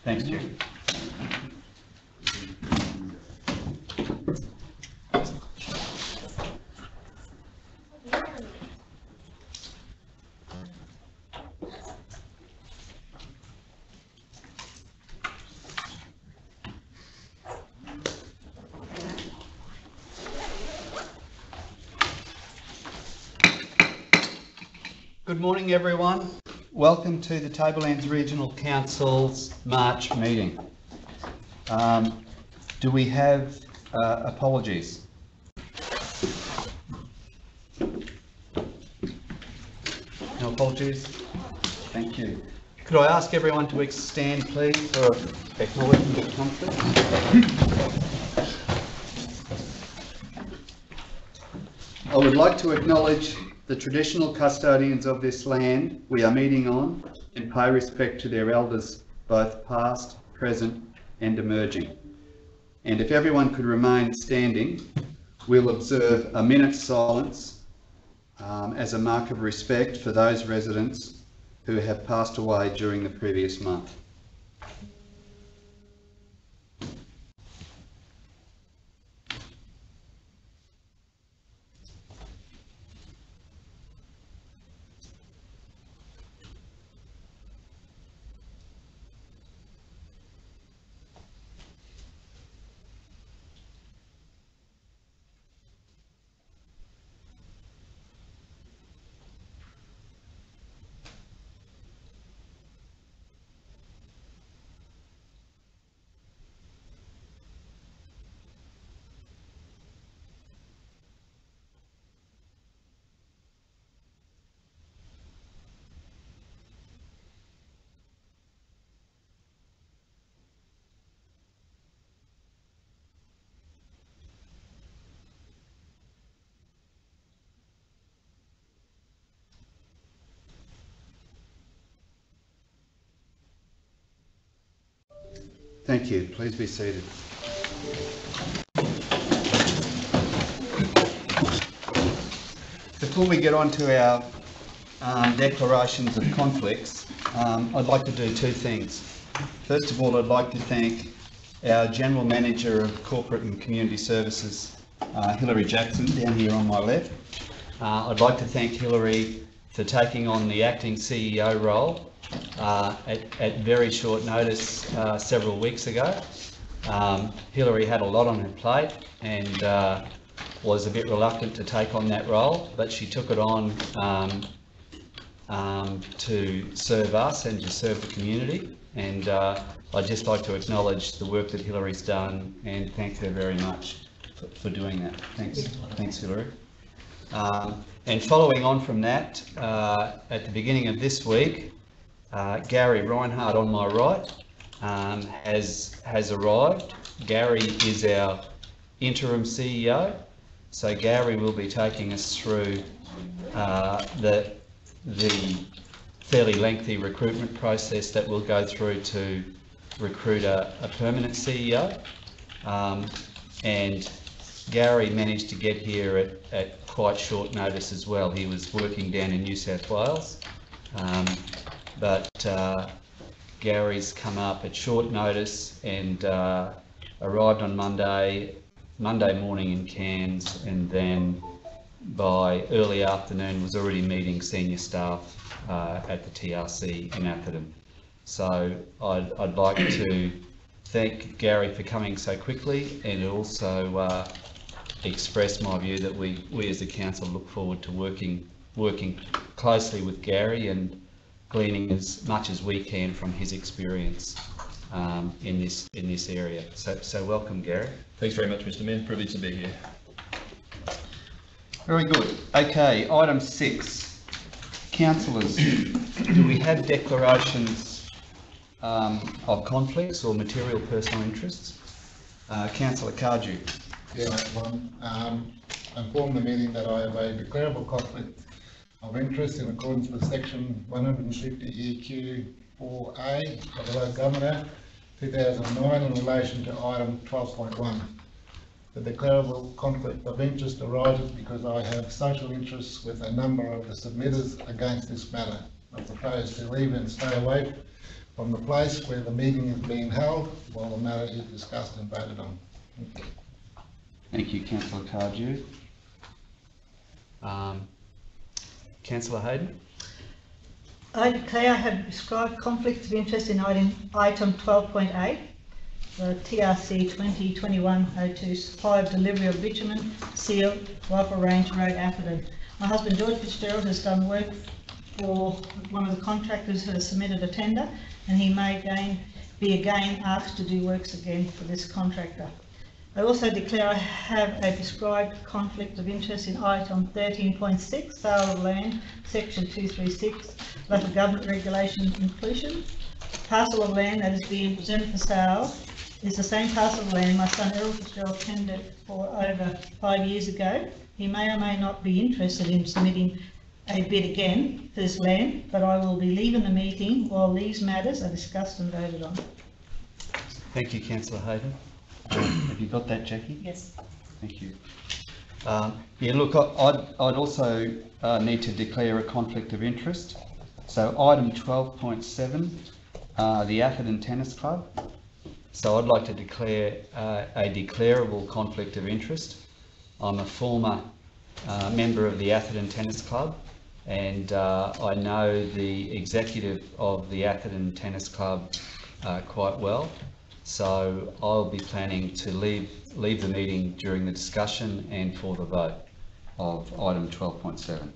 Thanks, Chief. Good morning, everyone. Welcome to the Tablelands Regional Council's March meeting. Do we have apologies? No apologies? Thank you. Could I ask everyone to stand, please, for acknowledgement of conflict? I would like to acknowledge the traditional custodians of this land we are meeting on and pay respect to their elders, both past, present and emerging. And if everyone could remain standing, we'll observe a minute's silence as a mark of respect for those residents who have passed away during the previous month. Thank you. Please be seated. Before we get on to our declarations of conflicts, I'd like to do two things. First of all, I'd like to thank our General Manager of Corporate and Community Services, Hilary Jackson, down here on my left. I'd like to thank Hilary for taking on the acting CEO role at very short notice several weeks ago. Hilary had a lot on her plate and was a bit reluctant to take on that role, but she took it on to serve us and to serve the community. And I'd just like to acknowledge the work that Hilary's done and thank her very much for doing that. Thanks, Hilary. And following on from that, at the beginning of this week, Gary Reinhardt on my right has arrived. Gary is our interim CEO, so Gary will be taking us through the fairly lengthy recruitment process that we'll go through to recruit a permanent CEO. And Gary managed to get here at quite short notice as well. He was working down in New South Wales. But Gary's come up at short notice and arrived on Monday morning in Cairns, and then by early afternoon was already meeting senior staff at the TRC in Atherton. So I'd like to thank Gary for coming so quickly, and also express my view that we as a council look forward to working closely with Gary and gleaning as much as we can from his experience in this area. So welcome, Gary. Thanks very much, Mr. Mayor. Privileged to be here. Very good. Okay, item 6. Councillors, do we have declarations of conflicts or material personal interests? Councillor Cardew. Yeah, I have one. I inform the meeting that I have a declarable conflict of interest in accordance with section 150 EQ 4A of the Local Government Act 2009 in relation to item 12.1. The declarable conflict of interest arises because I have social interests with a number of the submitters against this matter. I propose to leave and stay away from the place where the meeting is being held while the matter is discussed and voted on. Thank you. Thank you, Councillor Cardew. Councillor Hayden? I declare I have described conflict of interest in item 12.8, the TRC 2021-02 supply of delivery of bitumen, seal, Rifle Range Road, Atherton. My husband George Fitzgerald has done work for one of the contractors who has submitted a tender, and he may be again asked to do works again for this contractor. I also declare I have a prescribed conflict of interest in item 13.6, sale of land, section 236, local government regulation inclusion. Parcel of land that is being presented for sale is the same parcel of land my son Errol Fitzgerald tendered for over 5 years ago. He may or may not be interested in submitting a bid again for this land, but I will be leaving the meeting while these matters are discussed and voted on. Thank you, Councillor Hayden. Have you got that, Jackie? Yes. Thank you. Yeah, look, I'd also need to declare a conflict of interest. So item 12.7, the Atherton Tennis Club. So I'd like to declare a declarable conflict of interest. I'm a former member of the Atherton Tennis Club, and I know the executive of the Atherton Tennis Club quite well. So I'll be planning to leave the meeting during the discussion and for the vote of item 12.7.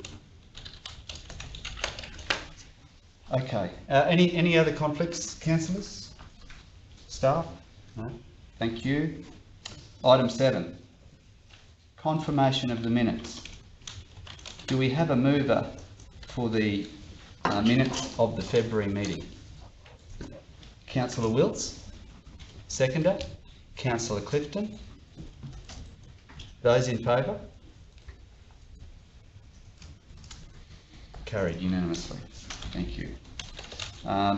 Okay. Any other conflicts, councillors? Staff? No? Thank you. Item 7. Confirmation of the minutes. Do we have a mover for the minutes of the February meeting? Councillor Wilts? Seconder? Councillor Clifton? Those in favour? Carried unanimously. Thank you.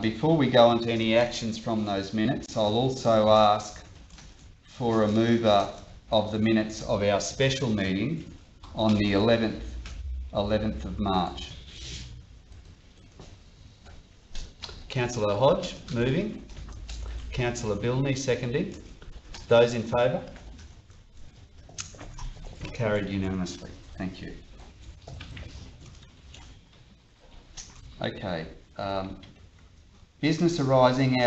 Before we go on to any actions from those minutes, I'll also ask for a mover of the minutes of our special meeting on the 11th of March. Councillor Hodge moving. Councillor Bilney seconding. Those in favour? Carried unanimously. Thank you. Okay. Business arising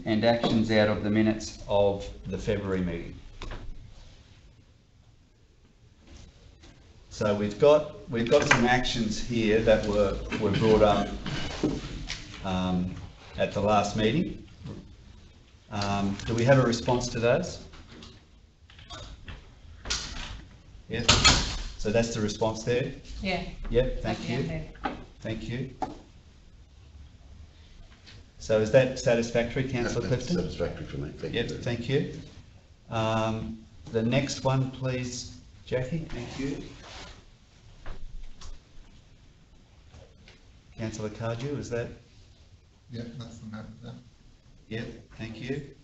and actions out of the minutes of the February meeting. So we've got some actions here that were brought up at the last meeting. Do we have a response to those? Yes. So that's the response there? Yeah. Yep, thank you. Thank you. So is that satisfactory, Councillor Clifton? Satisfactory for me, thank you. Yep, thank you. The next one, please, Jackie, thank you. Councillor Cardew, is that? Yep, that's the matter. Yep, thank you.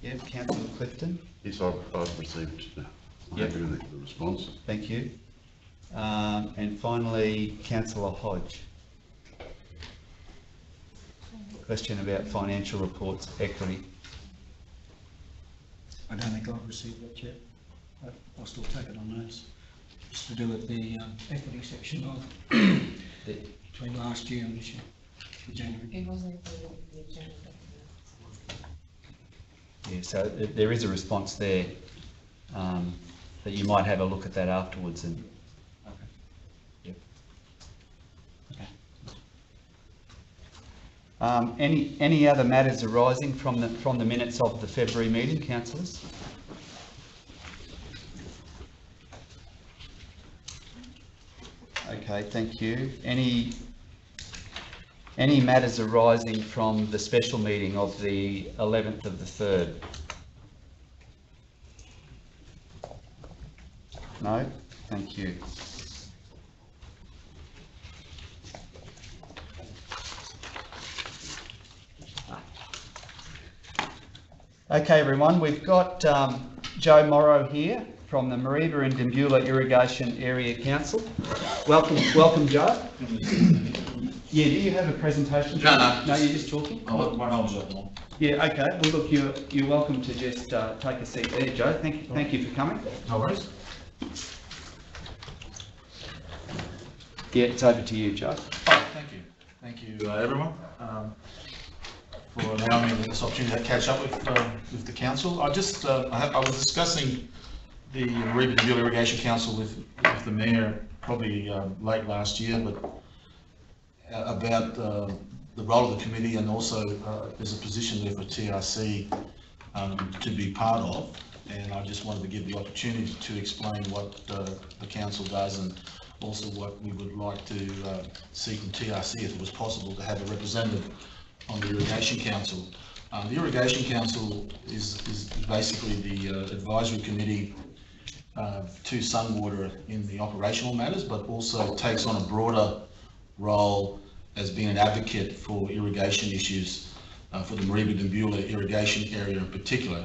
Yep, Councillor Clifton. Yes, I've received the response. Thank you. And finally, Councillor Hodge. Question about financial reports, equity. I don't think I've received that yet. I'll still take it on notice. It's to do with the equity section of between last year and this year, January. It wasn't included in the agenda. Yeah, so there is a response there that you might have a look at that afterwards. And Okay. yep. Okay. Any other matters arising from the minutes of the February meeting, councillors? Okay, thank you. Any matters arising from the special meeting of the 11th of the 3rd? No? Thank you. Okay, everyone, we've got Joe Morrow here from the Mareeba and Dimbula Irrigation Area Council. Welcome, Joe. Yeah, do you have a presentation? No. No, you're just talking? Oh, my arms up long. Yeah, okay. Well, look, you're welcome to just take a seat there, Joe. Thank you for coming. No worries. Yeah, it's over to you, Joe. Oh, thank you. Thank you, everyone, for allowing me this opportunity to catch up with the council. I was discussing the Mareeba Debula Irrigation Council with the mayor probably late last year, but about the role of the committee, and also there's a position there for TRC to be part of, and I just wanted to give the opportunity to explain what the council does, and also what we would like to see from TRC, if it was possible to have a representative on the Irrigation Council. The Irrigation Council is basically the advisory committee to Sunwater in the operational matters, but also takes on a broader role as being an advocate for irrigation issues for the Mareeba Debula irrigation area in particular.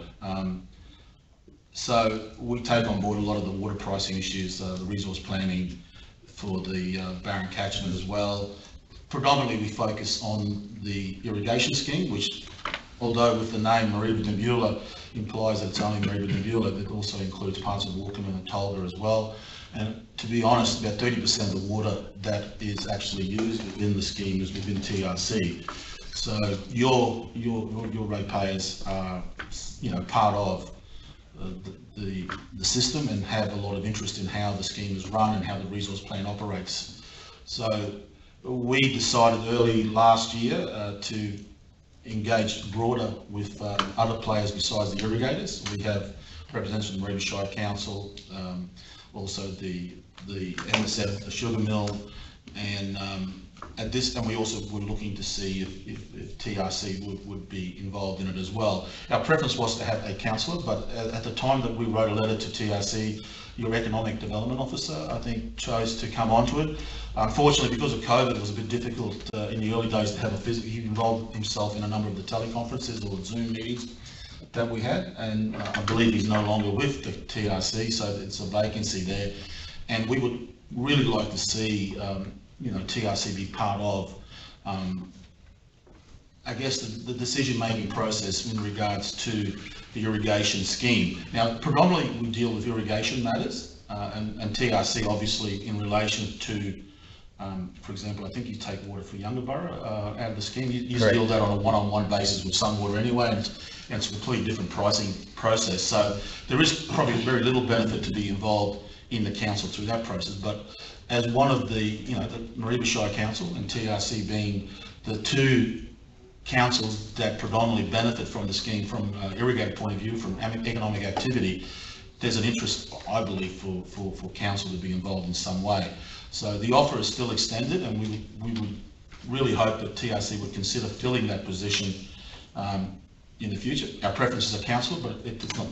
So we take on board a lot of the water pricing issues, the resource planning for the Barron catchment as well. Predominantly we focus on the irrigation scheme, which, although with the name Mareeba Debula implies that it's only Mareeba Debula, it also includes parts of Walkham and Tolga as well. And to be honest, about 30% of the water that is actually used within the scheme is within TRC. So your ratepayers are, part of the system, and have a lot of interest in how the scheme is run and how the resource plan operates. So we decided early last year to engage broader with other players besides the irrigators. We have representatives from the Mareeba Shire Council, also the MSF, the sugar mill, and and we also were looking to see if TRC would be involved in it as well. Our preference was to have a councillor, but at the time that we wrote a letter to TRC, your economic development officer, I think, chose to come onto it. Unfortunately, because of COVID, it was a bit difficult in the early days to have a physical. He involved himself in a number of the teleconferences or Zoom meetings that we had, and I believe he's no longer with the TRC, so it's a vacancy there. And we would really like to see TRC be part of, I guess, the decision-making process in regards to the irrigation scheme. Now, predominantly we deal with irrigation matters, and TRC obviously in relation to, for example, I think you take water for Yungaburra out of the scheme. You deal that on a one-on-one basis with Sunwater anyway, and it's a completely different pricing process. So there is probably very little benefit to be involved in the council through that process. But as one of the Mareeba Shire Council and TRC being the two councils that predominantly benefit from the scheme from an irrigator point of view, from economic activity, there's an interest, I believe, for council to be involved in some way. So the offer is still extended, and we would really hope that TRC would consider filling that position in the future. Our preference is a councillor, but it's not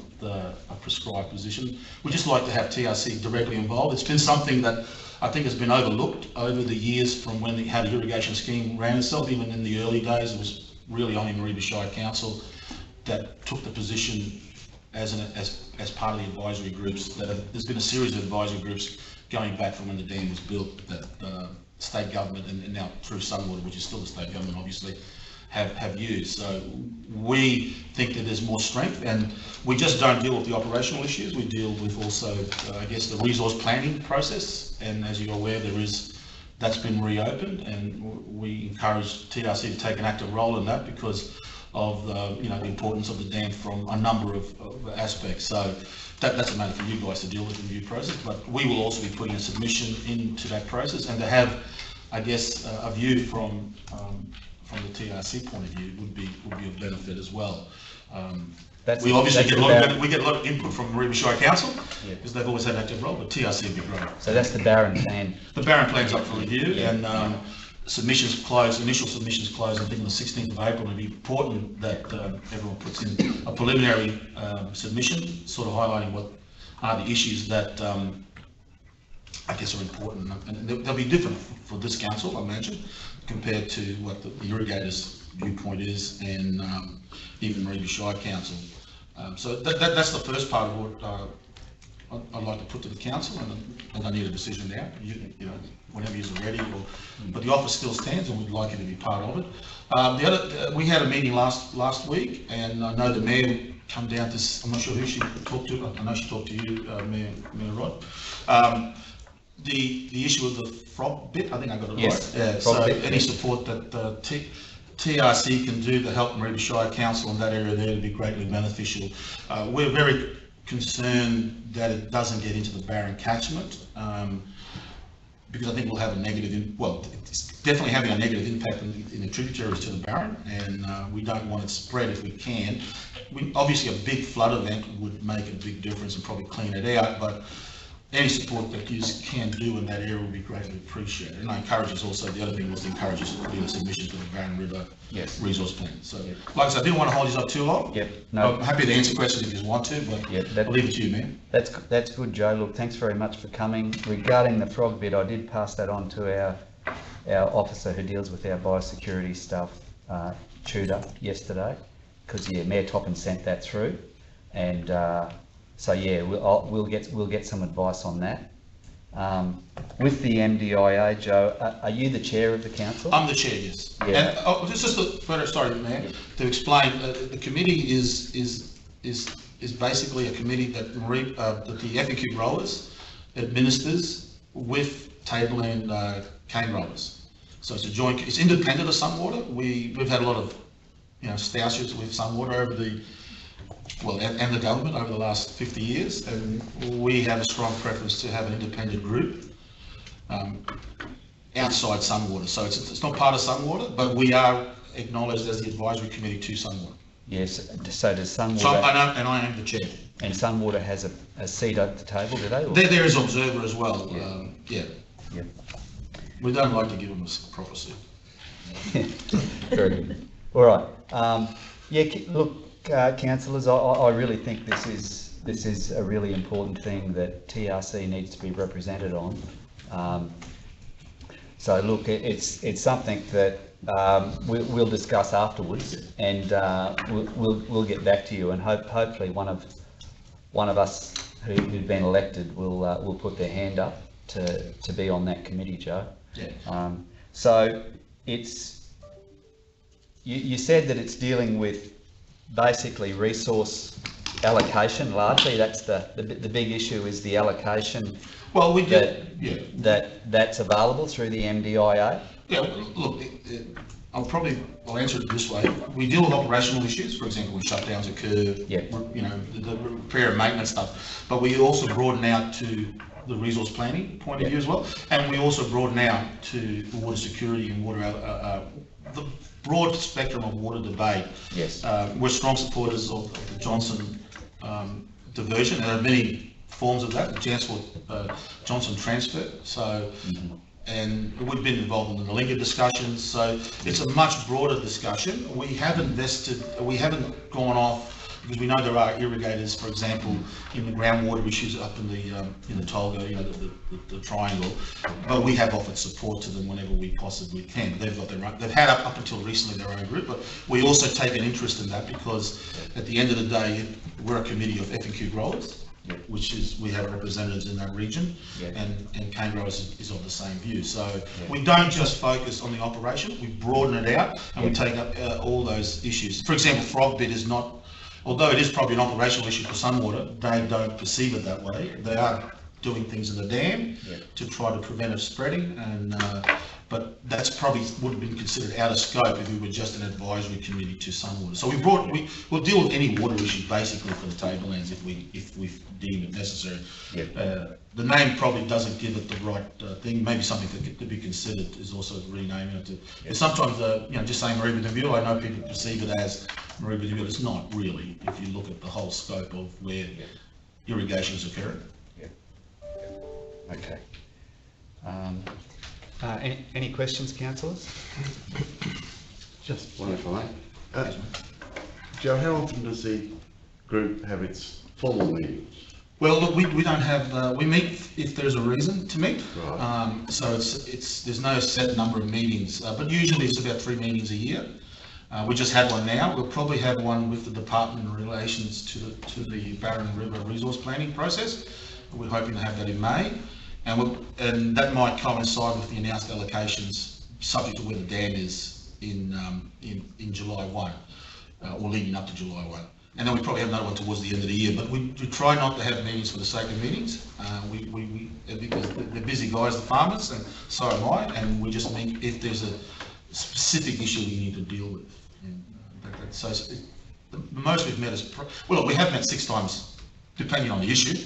a prescribed position. We'd just like to have TRC directly involved. It's been something that I think has been overlooked over the years from when how the irrigation scheme ran itself. Even in the early days, it was really only Mareeba Shire Council that took the position as part of the advisory groups. There's been a series of advisory groups going back from when the dam was built that state government and now through Sunwater, which is still the state government obviously, have used. So we think that there's more strength, and we just don't deal with the operational issues. We deal with also, I guess, the resource planning process, and as you're aware, that's been reopened, and we encourage TRC to take an active role in that because of the importance of the dam from a number of aspects. So that's a matter for you guys to deal with in the review process, but we will also be putting a submission into that process, and to have, I guess, a view from the TRC point of view would be of benefit as well. We obviously get a lot of input from Mareeba Shire Council, because they've always had an active role, but TRC would be great. So that's the Barron plan. The Barron plan's up for review, and submissions close, initial submissions close, I think on the 16th of April. It'd be important that everyone puts in a preliminary submission, sort of highlighting what are the issues that I guess are important, and they'll be different for this council, I imagine, compared to what the irrigators' viewpoint is, and even Mareeba Shire Council. So that's the first part of what I'd like to put to the council, and I don't need a decision now, you know, whenever you're ready, but the offer still stands and we'd like you to be part of it. We had a meeting last week, and I know the mayor come down to, I'm not sure who she talked to, I know she talked to you, Mayor Rod. The issue of the frog bit, I think I got it Yes, right. Yeah, so any support that TRC can do to help Mareeba Shire Council in that area there would be greatly beneficial. We're very concerned that it doesn't get into the Barron catchment, because I think we'll have a negative, it's definitely having a negative impact in the tributaries to the Barron, and we don't want it spread if we can. Obviously a big flood event would make a big difference and probably clean it out, but any support that you can do in that area would be greatly appreciated. And I encourage us also, the other thing was to encourage us to put in a submission to the Barron River resource plan. So, like I said, I didn't want to hold you up too long. No. I'm happy to answer questions if you want to, but I'll leave it to you, man. That's good, Joe. Look, thanks very much for coming. Regarding the frog bit, I did pass that on to our officer who deals with our biosecurity stuff, Tudor, yesterday, because Mayor Toppin sent that through, and so yeah, we'll get some advice on that. With the MDIA, Joe, are you the chair of the council? I'm the chair, yes. Yeah. And sorry, Mayor, to explain, the committee is basically a committee that the FEQ growers administers with Tableland cane growers. So it's a joint, it's independent of Sunwater. We've had a lot of, stoushes with Sunwater over and the government over the last 50 years, and we have a strong preference to have an independent group outside Sunwater. So it's not part of Sunwater, but we are acknowledged as the advisory committee to Sunwater. Yes, so does Sunwater... So, and I am the chair. And Sunwater has a seat at the table, do they? Or? There is observer as well, yeah. We don't like to give them a proper seat. Very good. All right. Look, councillors, I really think this is a really important thing that TRC needs to be represented on. So look, it's something that we'll discuss afterwards, and we'll get back to you, and hopefully one of us who've been elected will put their hand up to be on that committee, Joe. Yeah. So you said that it's dealing with basically resource allocation largely. That's the big issue is the allocation. Well, we that's available through the MDIA. Yeah, look, I'll answer it this way. We deal with operational issues, for example, when shutdowns occur, the repair and maintenance stuff, but we also broaden out to the resource planning point of view as well, and we also broaden out to water security and water, the broad spectrum of water debate. Yes. We're strong supporters of the Johnson diversion. There are many forms of that, the Johnson transfer. So, and we've been involved in the Nalinga discussions. So it's a much broader discussion. We haven't gone off, because we know there are irrigators, for example, in the groundwater issues up in the Tolga, the triangle, but we have offered support to them whenever we possibly can. They've got their own, they've had up until recently their own group, but we also take an interest in that because at the end of the day, we're a committee of FNQ growers, which is, we have representatives in that region, and cane growers is of the same view. So we don't just focus on the operation, we broaden it out and we take up all those issues. For example, frog bit is not, although it is probably an operational issue for Sunwater, they don't perceive it that way. They are doing things in the dam to try to prevent it spreading, and but that's probably would have been considered out of scope if we were just an advisory committee to Sunwater. So we'll deal with any water issue basically for the Tablelands if we deem it necessary. The name probably doesn't give it the right thing. Maybe something to be considered is also renaming it to. Sometimes just saying Mareeba Deville, I know people perceive it as Mareeba Deville. It's not really if you look at the whole scope of where irrigation is occurring. Okay. Any questions, councillors? Just one if I may. Joe, how often does the group have its formal meetings? Well, look, we don't have, we meet if there's a reason to meet. Right. So there's no set number of meetings, but usually it's about 3 meetings a year. We just had one now. We'll probably have one with the department in relations to the Barron River resource planning process. We're hoping to have that in May, and that might coincide with the announced allocations, subject to where the dam is in July 1, or leading up to July 1. And then we probably have another one towards the end of the year, but we try not to have meetings for the sake of meetings. Because they're busy guys, the farmers, and so am I, and we just meet if there's a specific issue we need to deal with. And, the most we've met is, well, we have met 6 times, depending on the issue,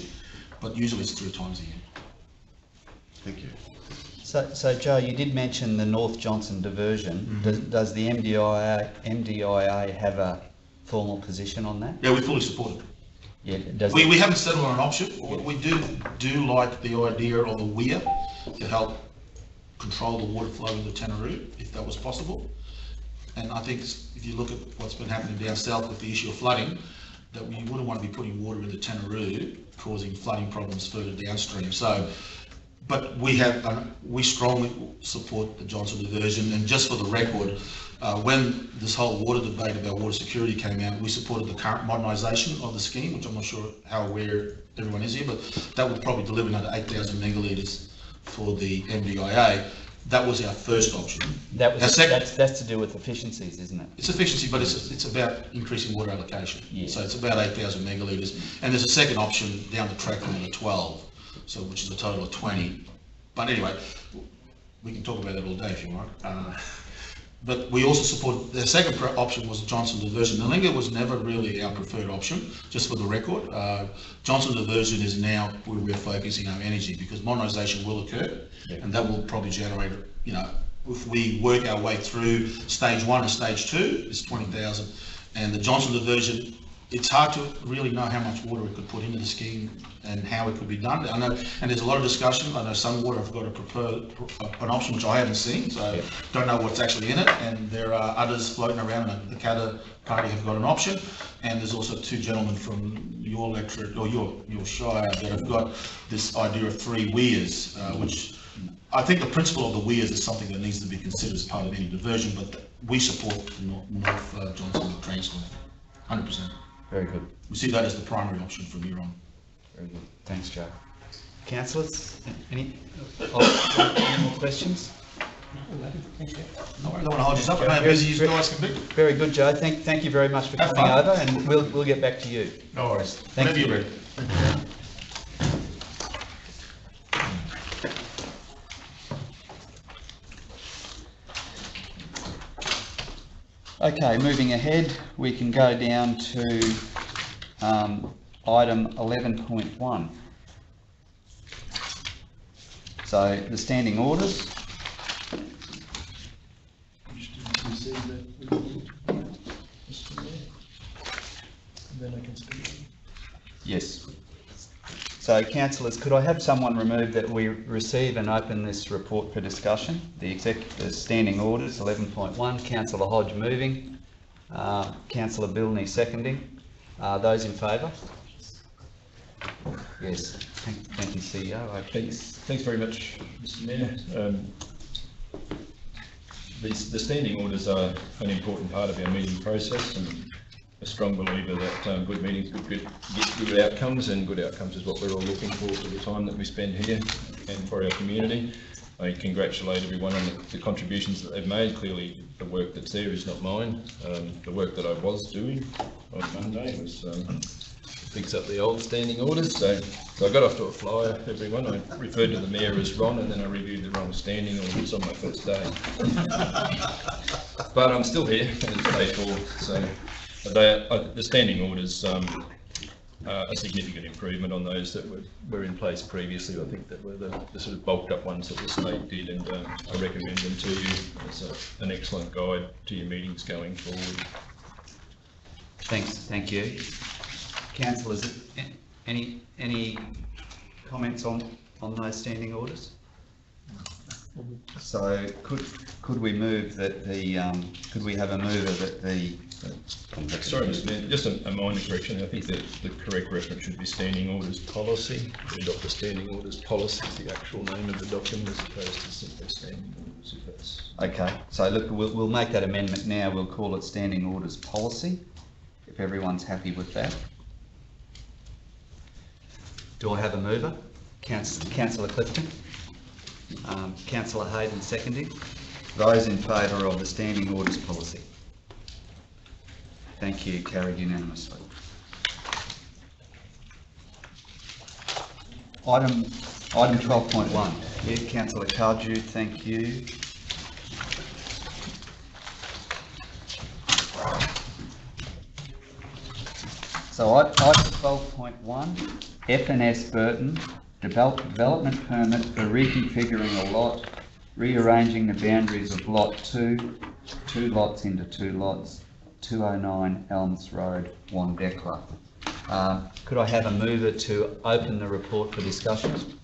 but usually it's 3 times a year. Thank you. So Joe, you did mention the North Johnson diversion. Does the MDIA have a formal position on that? Yeah, we fully support it. Yeah, we haven't settled on an option. We do like the idea of a weir to help control the water flow into Tanaroo, if that was possible. And I think if you look at what's been happening down south with the issue of flooding, that we wouldn't want to be putting water into Tanaroo, causing flooding problems further downstream. So, but we strongly support the Johnson diversion. And just for the record, when this whole water debate about water security came out, we supported the current modernisation of the scheme, which I'm not sure how aware everyone is here, but that would probably deliver another 8,000 megalitres for the MDIA. That was our first option. That's to do with efficiencies, isn't it? It's efficiency, but it's about increasing water allocation. Yes. So it's about 8,000 megalitres. And there's a second option down the track from the 12, so which is a total of 20. But anyway, we can talk about that all day if you want. But we also support, the second option was Johnson diversion. The Linga was never really our preferred option, just for the record. Johnson diversion is now where we're focusing our energy, because modernisation will occur, and that will probably generate, if we work our way through stage 1 and stage 2, it's 20,000. And the Johnson diversion, it's hard to really know how much water we could put into the scheme and how it could be done. I know, and there's a lot of discussion. I know some water have got an option which I haven't seen, so don't know what's actually in it. And there are others floating around. The Katter party have got an option, and there's also 2 gentlemen from your electorate or your shire that have got this idea of 3 weirs, which I think the principle of the weirs is something that needs to be considered as part of any diversion. But we support North Johnson Transport, 100%. Very good. We see that as the primary option from here on. Very good. Thanks, Joe. Councillors, any more questions? Thanks, Jeff. I don't want to hold you up. I know how busy you guys can be. Very good, Joe. Thank you very much for coming over, and we'll get back to you. No worries. Thank you. Whenever you're ready. Okay, moving ahead, we can go down to item 11.1. So the standing orders. Yes. So councillors, could I have someone remove that we receive and open this report for discussion? The standing orders, 11.1, Councillor Hodge moving, Councillor Bilney seconding. Those in favour? Yes. Thank you, CEO. Thanks very much, Mr. Mayor. The standing orders are an important part of our meeting process, and a strong believer that good meetings get good outcomes, and good outcomes is what we're all looking for the time that we spend here and for our community. I congratulate everyone on the contributions that they've made. Clearly the work that's there is not mine. The work that I was doing on Monday was fix up the old standing orders, so I got off to a flyer, everyone. I referred to the Mayor as Ron, and then I reviewed the wrong standing orders on my first day. But I'm still here, and it's day 4, so the standing orders are a significant improvement on those that were in place previously. I think that were the sort of bulked up ones that the state did, and I recommend them to you as an excellent guide to your meetings going forward. Thank you. Councillors, any comments on those standing orders? So could we move that could we have a mover that the Sorry, Mr. Mayor, just a minor correction. I think that the correct reference should be standing orders policy. We adopt the standing orders policy is the actual name of the document, as opposed to simply standing orders. If that's okay. So look, we'll make that amendment now. We'll call it standing orders policy, if everyone's happy with that. Do I have a mover? Councillor Clifton. Councillor Hayden seconding. Those in favour of the standing orders policy? Thank you, carried unanimously. Item 12.1. Yeah, Councillor Cardew, thank you. So item 12.1, F&S Burton, development permit for reconfiguring a lot, rearranging the boundaries of lot 2 lots into 2 lots, 209 Elms Road, Wandekla. Could I have a mover to open the report for discussion?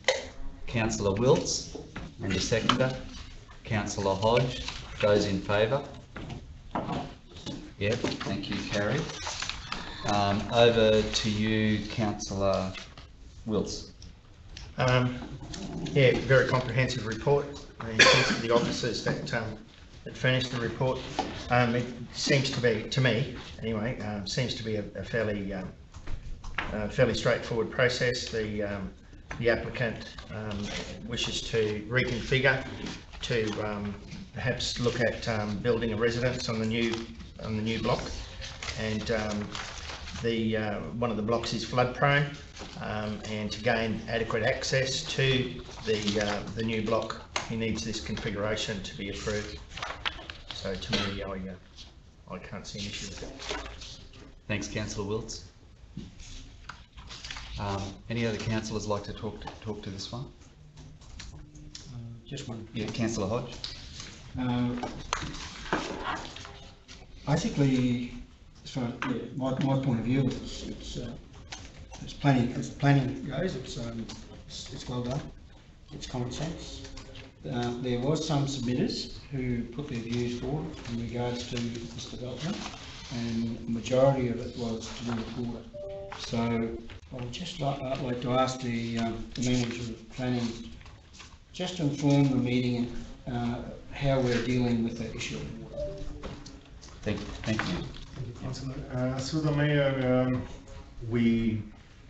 Councillor Wilts, and a seconder. Councillor Hodge. Those in favour? Yep, thank you, carried. Over to you, Councillor Wilts. Yeah, very comprehensive report. Thanks to the officers that furnished the report. It seems to be, to me anyway, seems to be a fairly straightforward process. The applicant wishes to reconfigure to perhaps look at building a residence on the new block, and one of the blocks is flood prone, and to gain adequate access to the new block, he needs this configuration to be approved. So to me, I can't see an issue with it. Thanks, Councillor Wilts. Any other councillors like to talk to this one? Just one. Yeah, Councillor Hodge. Basically, as far as my point of view, it's planning goes. It's well done. It's common sense. There was some submitters who put their views forward in regards to this development, and the majority of it was to do with water. So I would just like to ask the manager of planning just to inform the meeting how we're dealing with the issue of water. Thank you. Through the mayor, we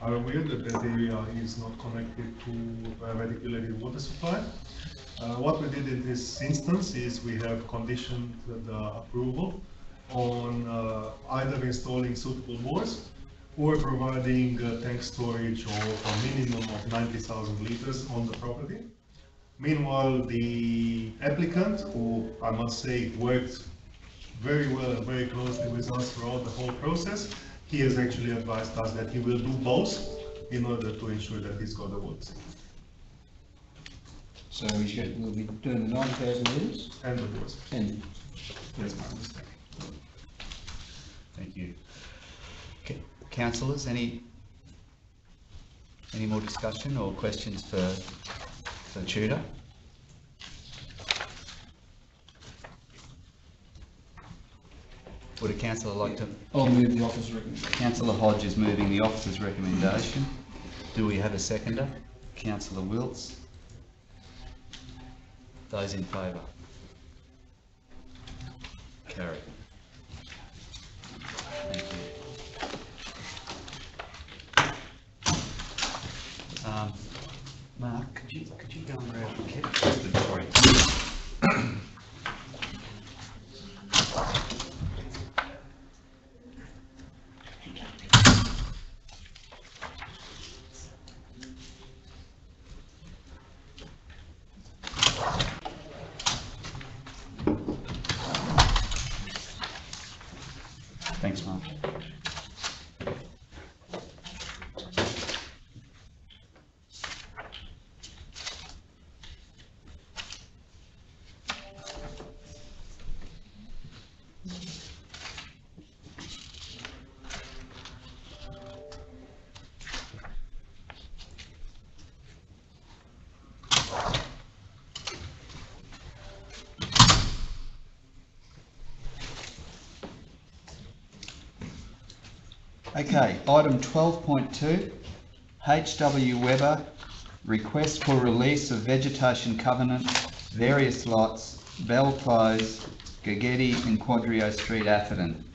are aware that that area is not connected to a regulated water supply. What we did in this instance is we have conditioned the approval on either installing suitable bores or providing tank storage of a minimum of 90,000 litres on the property. Meanwhile, the applicant, who I must say worked very well and very closely with us throughout the whole process, he has actually advised us that he will do both in order to ensure that he's got the water. So we'll be doing the 90,000 litres? And the bores. And That's my understanding. Thank you. Okay. Councillors, any more discussion or questions for Tudor? Would a councillor like to? I'll move the officer's recommendation. Councillor Hodge is moving the officer's recommendation. Do we have a seconder? Councillor Wilts. Those in favour? Carried. Thank you. Mark, could you go and grab the kit? Sorry. Thanks, Mark. Okay, item 12.2, H.W. Webber, request for release of vegetation covenant, various lots, Bell Close, Gagetti and Quadrio Street, Atherton.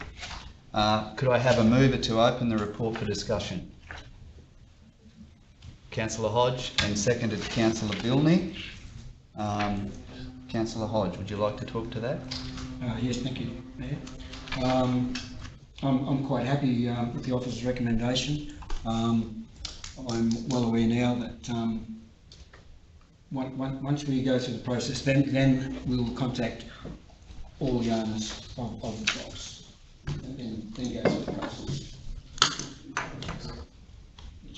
Could I have a mover to open the report for discussion? Councillor Hodge, and seconded Councillor Bilney. Councillor Hodge, would you like to talk to that? Yes, thank you, Mayor. I'm quite happy with the officer's recommendation. I'm well aware now that once we go through the process, then we'll contact all the owners of the blocks, and then go through the process.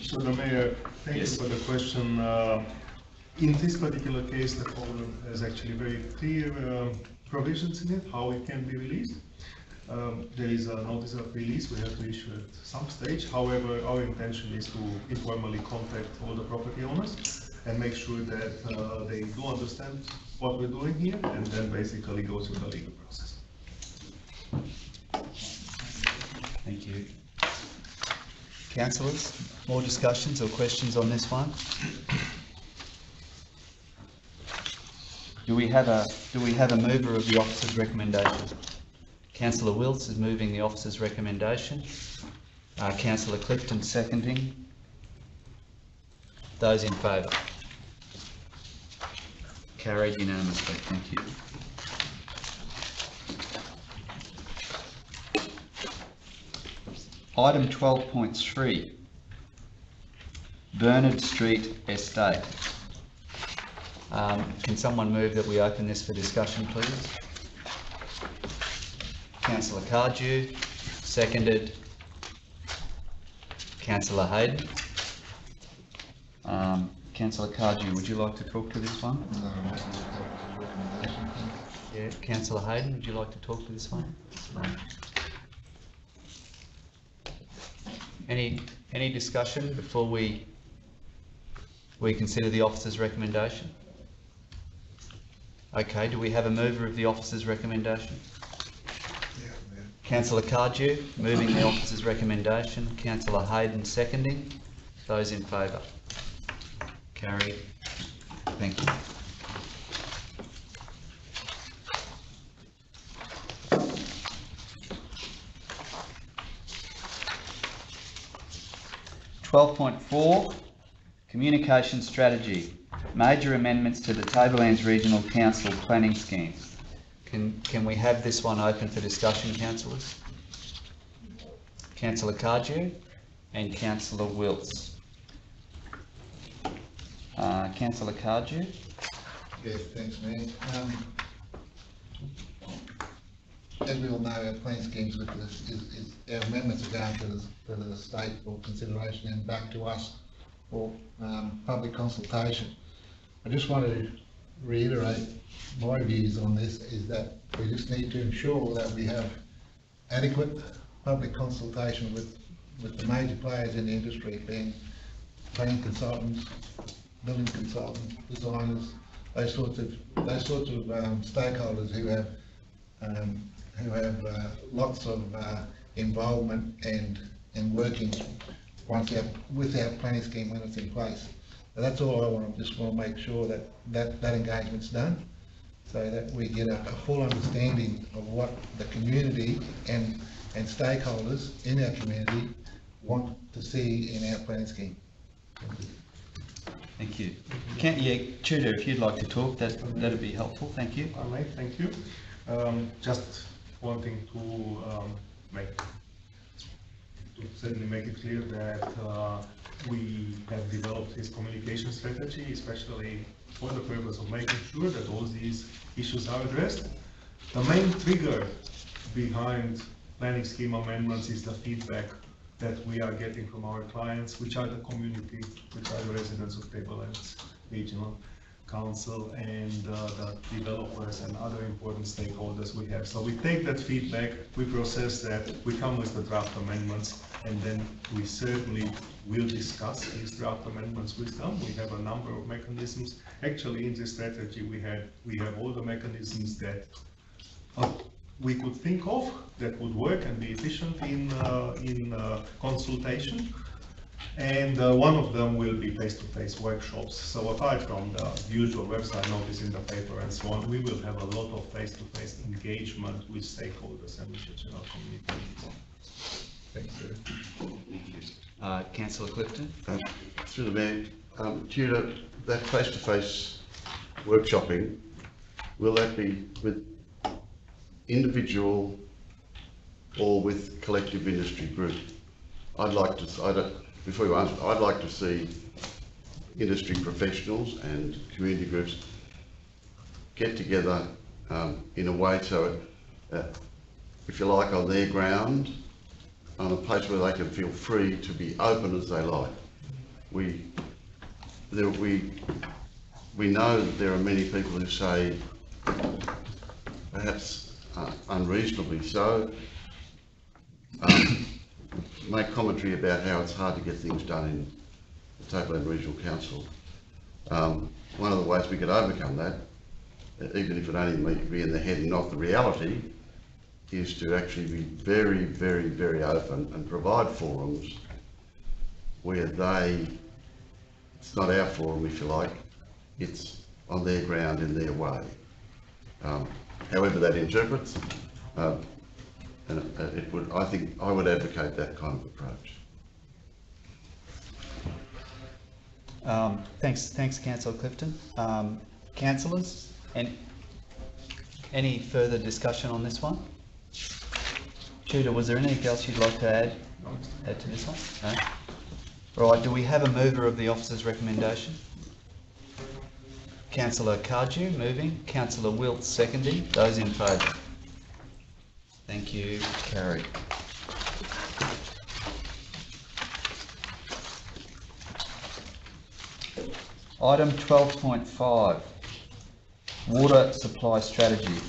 So the Mayor, thank you for the question. In this particular case, the owner has actually very clear provisions in it, how it can be released. There is a notice of release we have to issue at some stage. However, our intention is to informally contact all the property owners and make sure that they do understand what we're doing here, and then basically go through the legal process. Thank you. Councillors, more discussions or questions on this one? Do we have a mover of the officer's recommendation? Councillor Wills is moving the officer's recommendation. Councillor Clifton seconding. Those in favour? Carried unanimously. Thank you. Item 12.3, Bernard Street Estate. Can someone move that we open this for discussion, please? Councillor Cardew, seconded. Councillor Hayden. Councillor Cardew, would you like to talk to this one? Yeah, Councillor Hayden, would you like to talk to this one? No. Any discussion before we consider the officer's recommendation? Okay, do we have a mover of the officer's recommendation? Yeah. Councillor Cardew moving the officer's recommendation. Councillor Hayden seconding. Those in favour? Carried. Thank you. .4 Communication Strategy. Major amendments to the Tablelands Regional Council planning scheme. Can we have this one open for discussion, councillors? Councillor Cardew and Councillor Wills. Councillor Cardew. Yes, thanks, Mayor. As we all know, our planning schemes with our amendments are going to the state for consideration and back to us for public consultation. I just want to reiterate my views on this, is that we just need to ensure that we have adequate public consultation with the major players in the industry, being planning consultants, building consultants, designers, those sorts of stakeholders who have lots of involvement and working with our planning scheme when it's in place. So that's all I want. Just want to make sure that engagement's done, so that we get a full understanding of what the community and stakeholders in our community want to see in our planning scheme. Thank you. Tudor, if you'd like to talk, that'd be helpful. Thank you. All right, thank you. Just wanting to certainly make it clear that we have developed this communication strategy, especially for the purpose of making sure that all these issues are addressed. The main trigger behind planning scheme amendments is the feedback that we are getting from our clients, which are the community, which are the residents of Tablelands Regional Council, and the developers and other important stakeholders we have. So we take that feedback, we process that, we come with the draft amendments, and then we certainly will discuss these draft amendments with them. We have a number of mechanisms. Actually, in this strategy, we have all the mechanisms that we could think of that would work and be efficient in consultation. And one of them will be face-to-face workshops. So apart from the usual website notice in the paper and so on, we will have a lot of face-to-face engagement with stakeholders and with the general community. Thanks, sir. Councillor Clifton? Through the Mayor, due to that face-to-face workshopping, will that be with individual or with collective industry group? Before you answer, I'd like to see industry professionals and community groups get together in a way so, if you like, on their ground, on a place where they can feel free to be open as they like. We know that there are many people who say, perhaps unreasonably so, make commentary about how it's hard to get things done in the Tableland Regional Council. One of the ways we could overcome that, even if it only might be in the head and not the reality, is to actually be very, very, very open and provide forums where it's not our forum if you like, it's on their ground in their way. However that interprets, and I would advocate that kind of approach. Thanks, Councillor Clifton. Councillors, any further discussion on this one? Tudor, was there anything else you'd like to add to this one? No? Right, do we have a mover of the officer's recommendation? Councillor Cardew moving, Councillor Wilt seconding. Those in favour? Thank you. Carried. Item 12.5, water supply strategy.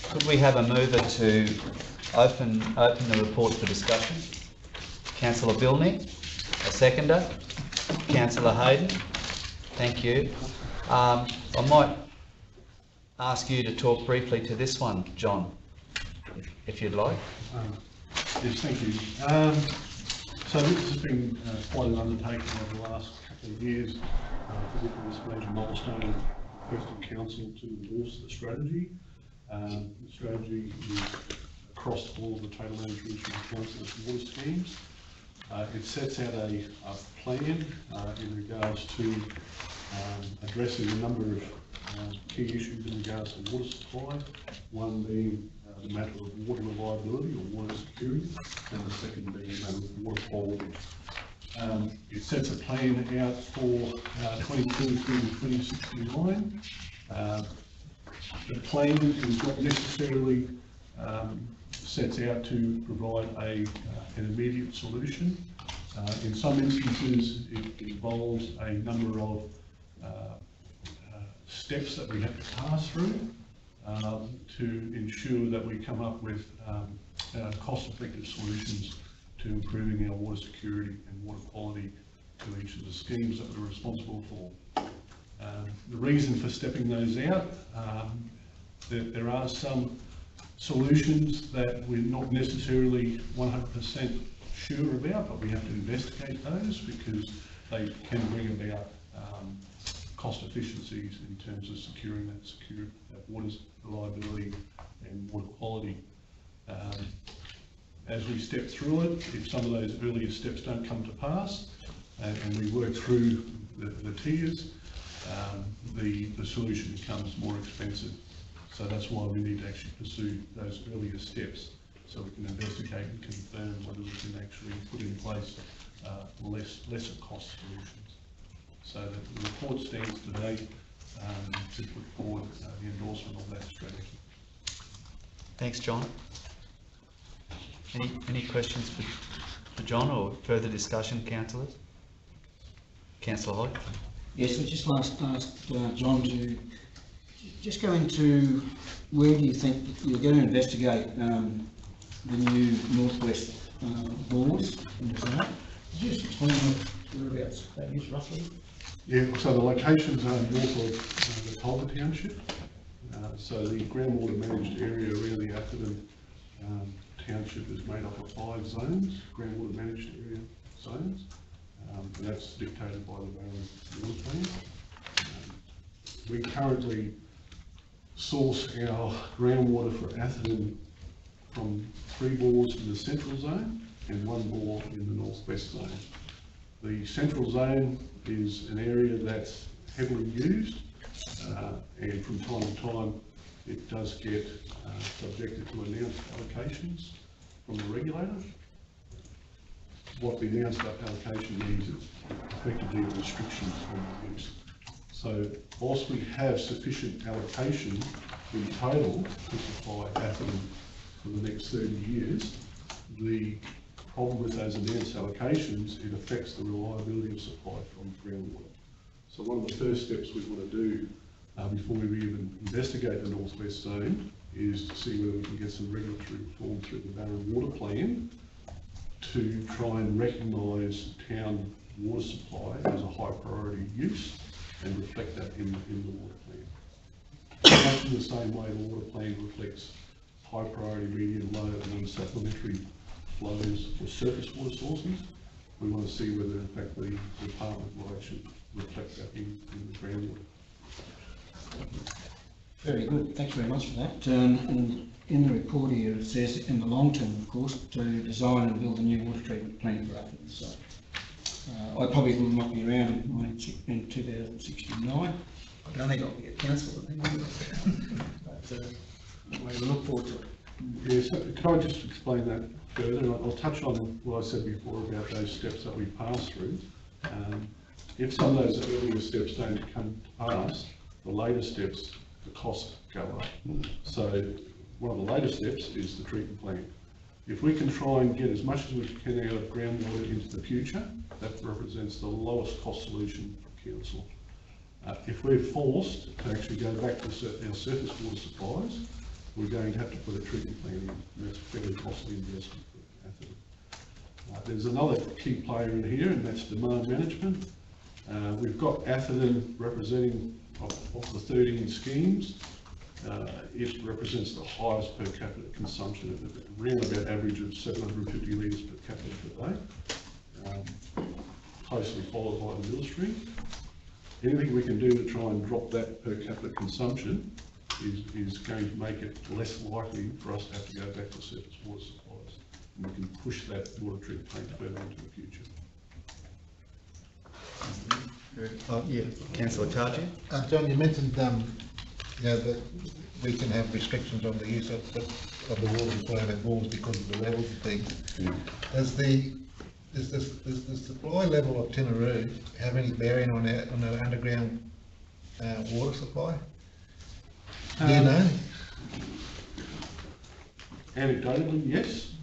Could we have a mover to open the report for discussion? Councillor Bilney, a seconder. Councillor Hayden, thank you. I might ask you to talk briefly to this one, John, if you'd like. Yes, thank you. So this has been quite an undertaking over the last couple of years, particularly this major milestone requesting council to endorse the strategy. The strategy is across all of the Tablelands Regional Council's water schemes. It sets out a plan in regards to addressing a number of key issues in regards to water supply, one being the matter of water reliability or water security, and the second being the matter of water quality. It sets a plan out for 2022 to 2069. The plan is not necessarily sets out to provide an immediate solution. In some instances, it involves a number of steps that we have to pass through to ensure that we come up with cost-effective solutions to improving our water security and water quality to each of the schemes that we're responsible for. The reason for stepping those out, there are some solutions that we're not necessarily 100% sure about, but we have to investigate those because they can bring about cost efficiencies in terms of securing that water reliability and water quality. As we step through it, if some of those earlier steps don't come to pass and we work through the tiers, the solution becomes more expensive. So that's why we need to actually pursue those earlier steps so we can investigate and confirm whether we can actually put in place lesser cost solutions. So the report stands today to put forward the endorsement of that strategy. Thanks, John. Any questions for John or further discussion, councillors? Councillor Hodge? Yes, I just asked John to just go into where do you think you're going to investigate the new northwest bores in the zone? Could you just explain whereabouts that is roughly? Yeah, so the locations are north of the Tolga Township. So the groundwater managed area around the Atherton Township is made up of 5 zones, groundwater managed area zones. And that's dictated by the Barron Water Plan. We currently source our groundwater for Atherton from 3 bores in the central zone and one more in the northwest zone. The central zone is an area that's heavily used, and from time to time it does get subjected to announced allocations from the regulator. What the announced allocation means is effectively a restriction on use. So whilst we have sufficient allocation in total to supply Atherton for the next 30 years, the problem with those announced allocations, it affects the reliability of supply from groundwater. So one of the first steps we want to do before we even investigate the northwest zone is to see whether we can get some regulatory reform through the Barron Water Plan to try and recognise town water supply as a high priority use and reflect that in the water plan. Much in the same way the water plan reflects high priority, medium, low and unsupplementary flows for surface water sources, we want to see whether in fact the department will actually reflect that in the groundwater. Very good, thanks very much for that. And in the report here it says in the long term, of course, to design and build a new water treatment plant for Atherton. So I probably will not be around in 2069. I don't think I'll be at council, I think. But we look forward to it. Yes, can I just explain that further? And I'll touch on what I said before about those steps that we pass through. If some of those earlier steps don't come to pass, the later steps, the costs go up. So one of the later steps is the treatment plant. If we can try and get as much as we can out of groundwater into the future, that represents the lowest cost solution for council. If we're forced to actually go back to our surface water supplies, we're going to have to put a treatment plant in, and that's a fairly costly investment for Atherton. There's another key player in here, and that's demand management. We've got Atherton representing of the 13 schemes. It represents the highest per capita consumption at around about average of 750 litres per capita per day, closely followed by the mill stream. Anything we can do to try and drop that per capita consumption is going to make it less likely for us to have to go back to surface water supplies. And we can push that water treatment plant further into the future. Yeah, Councillor Tarji. John, you mentioned that we can have restrictions on the use of the water supply of walls because of the levels of things. Does the supply level of Tinaroo have any bearing on our underground water supply? Do you know? Anecdotally, yes.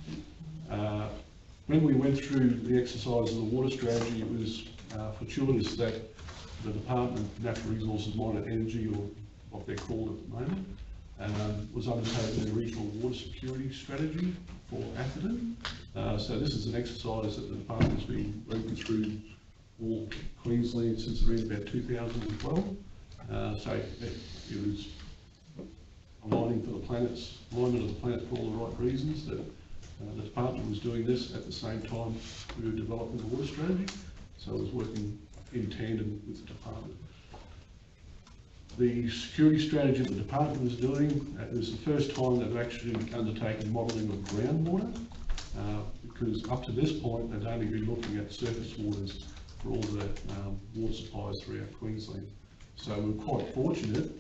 When we went through the exercise of the water strategy, it was fortuitous that the Department of Natural Resources, Mine and Energy, or what they're called at the moment, was undertaking a regional water security strategy for Atherton. So this is an exercise that the department has been working through all Queensland since around about 2012. So it was aligning for the planet's alignment of the planet for all the right reasons that the department was doing this at the same time we were developing the water strategy. So I was working in tandem with the department. The security strategy that the department was doing, it was the first time they've actually undertaken modelling of groundwater, because up to this point they'd only been looking at surface waters for all the water supplies throughout Queensland. So we were quite fortunate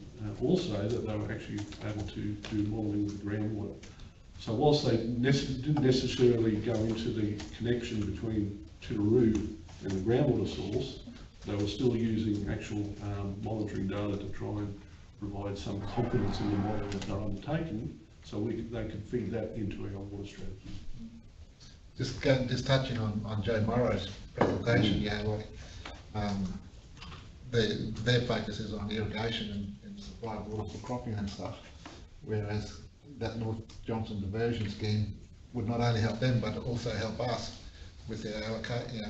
also that they were actually able to do modelling of the groundwater. So whilst they didn't necessarily go into the connection between Tinaroo and the groundwater source, they were still using actual monitoring data to try and provide some confidence in the model that they're undertaking, so they could feed that into our water strategy. Just touching on Joe Morrow's presentation, their focus is on irrigation and supply of water for cropping and stuff, whereas that North Johnson diversion scheme would not only help them but also help us with our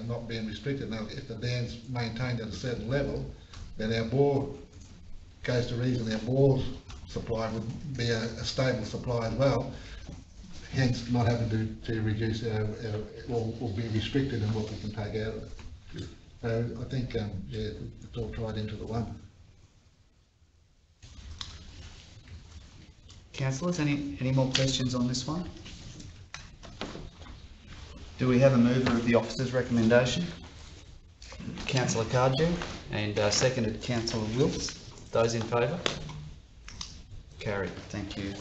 not being restricted. Now, if the dam's maintained at a certain level, then our bore goes to reason. Our bore supply would be a stable supply as well, hence not having to reduce or be restricted in what we can take out of it. So I think it's all tied into the one. Councillors, any more questions on this one? Do we have a mover of the officer's recommendation? Councillor Cardew, and seconded Councillor Wills. Those in favour? Carried. Thank you.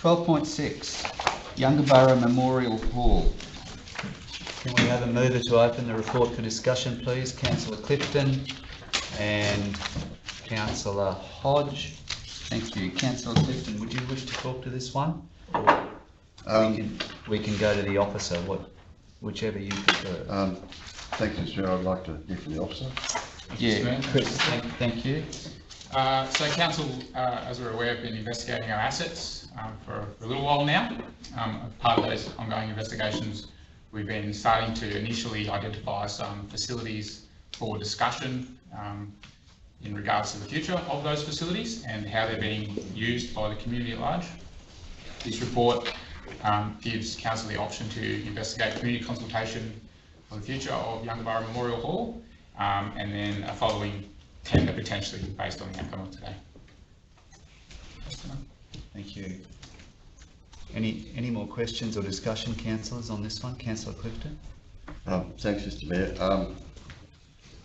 12.6, Yungaburra Memorial Hall. Can we have a mover to open the report for discussion, please? Councillor Clifton and Councillor Hodge. Thank you. Councillor Clifton, would you wish to talk to this one? We can go to the officer, whichever you prefer. Thank you, Chair. I'd like to hear from the officer. Yeah, Chris, thank you. So Council, as we're aware, have been investigating our assets for a little while now. Part of those ongoing investigations, we've been starting to initially identify some facilities for discussion in regards to the future of those facilities and how they're being used by the community at large. This report gives Council the option to investigate community consultation on the future of Yungaburra Memorial Hall and then a following tender potentially based on the outcome of today. Thank you. Any more questions or discussion, councillors, on this one? Councillor Clifton. Thanks, Mr. Mayor.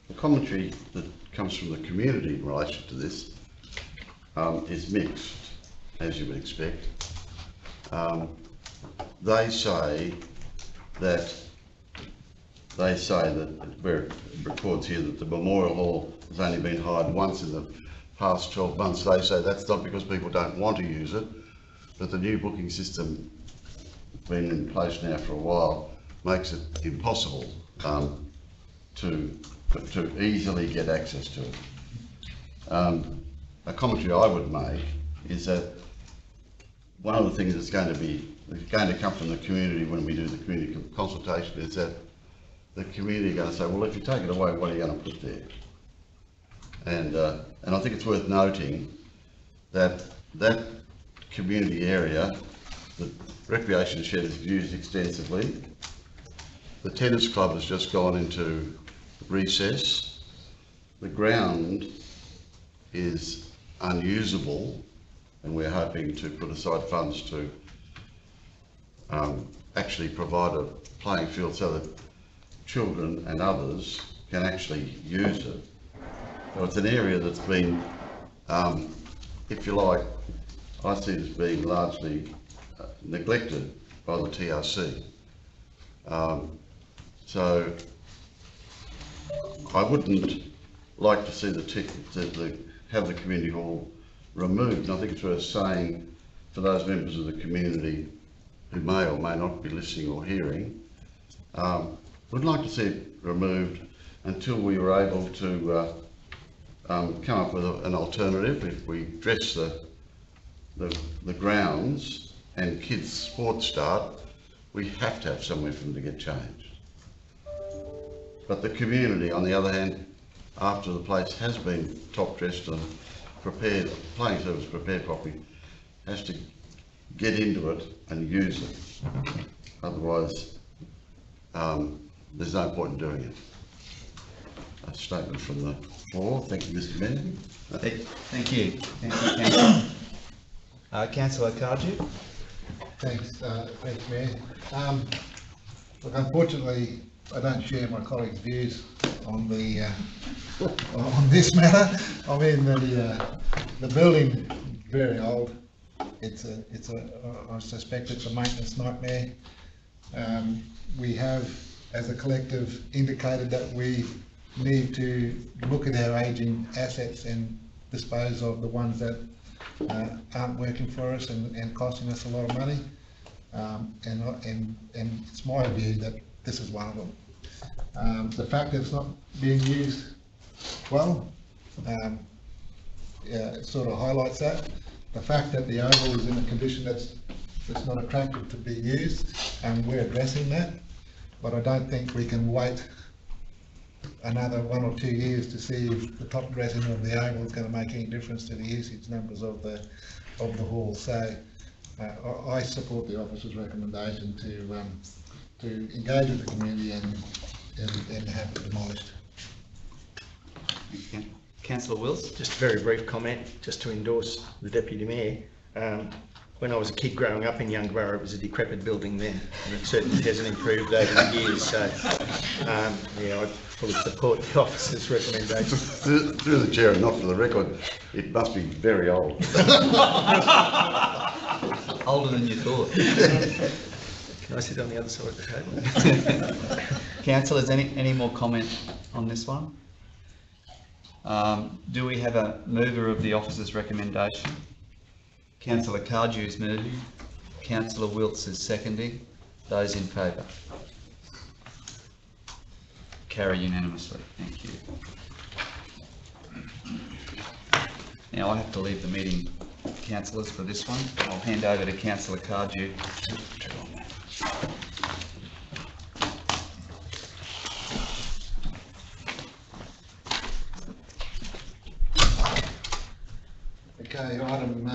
The commentary that comes from the community in relation to this is mixed, as you would expect. They say that where it records here that the Memorial Hall has only been hired once in the past 12 months. They say that's not because people don't want to use it, but the new booking system, been in place now for a while, makes it impossible to easily get access to it. A commentary I would make is that one of the things that's going to come from the community when we do the community consultation is that the community are going to say, well, if you take it away, what are you going to put there? And I think it's worth noting that that community area, the recreation shed is used extensively. The tennis club has just gone into recess. The ground is unusable, and we're hoping to put aside funds to actually provide a playing field so that children and others can actually use it. So it's an area that's been, if you like, I see it as being largely neglected by the TRC. So I wouldn't like to see have the community hall removed. And I think it's worth saying for those members of the community who may or may not be listening or hearing, would like to see it removed until we were able to come up with an alternative. If we dress the grounds and kids' sports start, we have to have somewhere for them to get changed. But the community, on the other hand, after the place has been top dressed and prepared, playing service prepared properly, has to get into it and use it. Otherwise, there's no point in doing it. A statement from the floor. Thank you, Mr. Mayor. Thank you. Thank you, Councillor. Councillor Cardew. Thanks, Mayor. Look, unfortunately, I don't share my colleagues' views on the on this matter. I mean, the building very old. I suspect it's a maintenance nightmare. We have, as a collective, indicated that we need to look at our ageing assets and dispose of the ones that aren't working for us and costing us a lot of money. And it's my view that this is one of them. The fact that it's not being used well sort of highlights that. The fact that the oval is in a condition that's not attractive to be used, and we're addressing that. But I don't think we can wait another 1 or 2 years to see if the top dressing of the oval is going to make any difference to the usage numbers of the hall. So I support the officer's recommendation to engage with the community and have it demolished. Councillor Wills. Just a very brief comment, just to endorse the Deputy Mayor. When I was a kid growing up in Youngborough, it was a decrepit building there, and it certainly hasn't improved over the years. So, yeah, I fully support the officer's recommendation. Through the chair, and not for the record, it must be very old. Older than you thought. Can I sit on the other side of the table? Councillors, any more comment on this one? Do we have a mover of the officer's recommendation? Councillor Cardew is moving. Councillor Wiltz is seconding. Those in favour? Carry unanimously. Thank you. Now I have to leave the meeting, councillors, for this one. I'll hand over to Councillor Cardew. Okay, item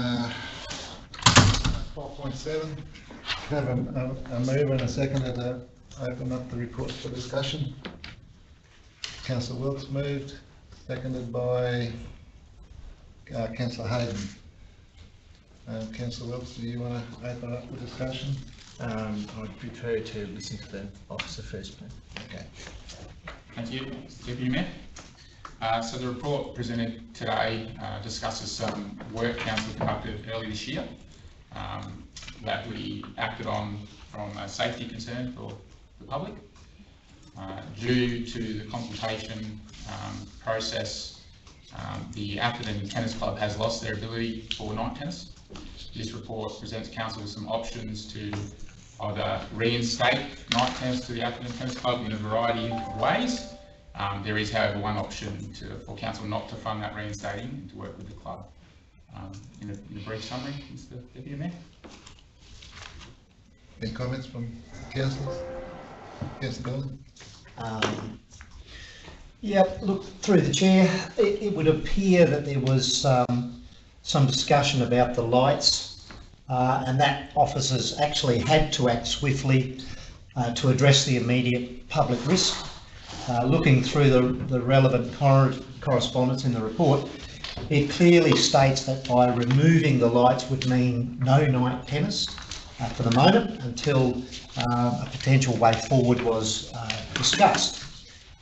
12.7. Have a mover and a seconder to open up the report for discussion. Councillor Wilkes moved, seconded by Councillor Hayden. Councillor Wilkes, do you want to open up the discussion? I'd prefer to listen to the officer first, please. Okay. Thank you, Deputy Mayor. So the report presented today discusses some work council conducted early this year that we acted on from a safety concern for the public. Due to the consultation process, the Atherton Tennis Club has lost their ability for night tennis. This report presents council with some options to either reinstate night tennis to the Atherton Tennis Club in a variety of ways. There is, however, one option for council not to fund that reinstating and to work with the club. In a brief summary, Mr. Deputy Mayor. Any comments from councillors? Councillor Golding? Yep, look, through the chair, it would appear that there was some discussion about the lights and that officers actually had to act swiftly to address the immediate public risk. Looking through the relevant correspondence in the report, it clearly states that by removing the lights would mean no night tennis for the moment until a potential way forward was discussed.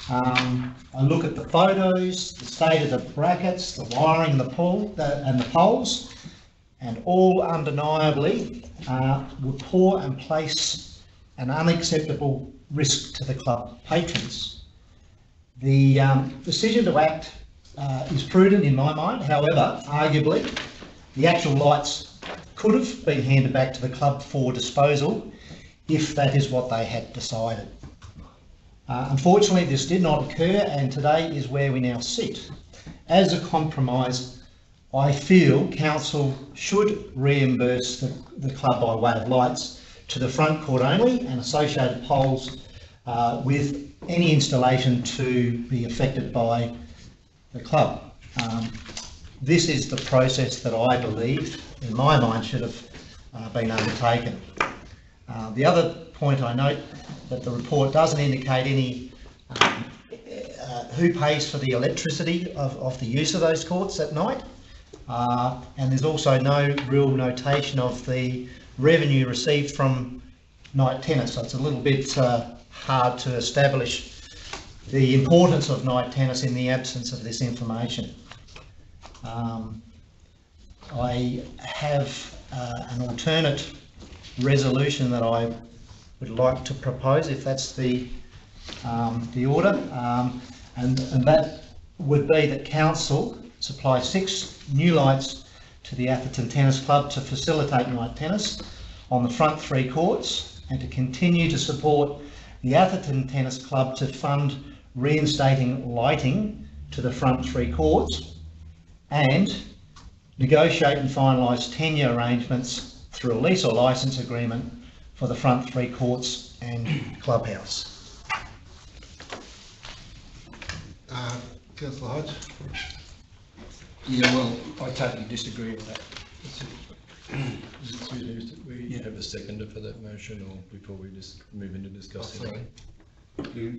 I look at the photos, the state of the brackets, the wiring, the poles, and all undeniably would pour and place an unacceptable risk to the club patrons. The decision to act is prudent in my mind. However, arguably, the actual lights could have been handed back to the club for disposal if that is what they had decided. Unfortunately, this did not occur, and today is where we now sit. As a compromise, I feel council should reimburse the club by way of lights to the front court only and associated poles with any installation to be affected by the club. This is the process that I believe, in my mind, should have been undertaken. The other point I note that the report doesn't indicate any who pays for the electricity of the use of those courts at night, and there's also no real notation of the revenue received from night tennis, so it's a little bit hard to establish the importance of night tennis in the absence of this information. I have an alternate resolution that I would like to propose, if that's the order, and that would be that council supply 6 new lights to the Atherton Tennis Club to facilitate night tennis on the front 3 courts, and to continue to support the Atherton Tennis Club to fund reinstating lighting to the front 3 courts, and negotiate and finalise tenure arrangements through a lease or licence agreement for the front 3 courts and clubhouse. Councillor Hodge? Yeah, well, I totally disagree with that. We have a seconder for that motion, or before we just move into discussing? So you're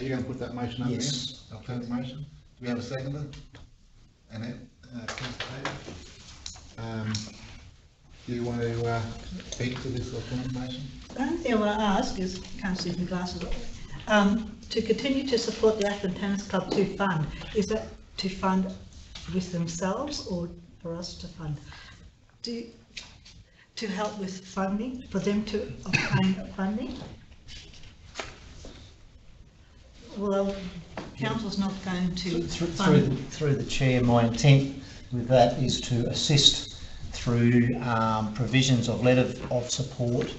going to put that motion up? Yes. I'll turn the motion. Do we have a seconder? And then, do you want to speak to this information? The only thing I want to ask is, can't see my glasses, to continue to support the Atherton Tennis Club to fund, is that to fund with themselves or for us to fund? To help with funding, for them to obtain funding? Well, council's not going to fund. Through the chair, my intent with that is to assist through provisions of letter of support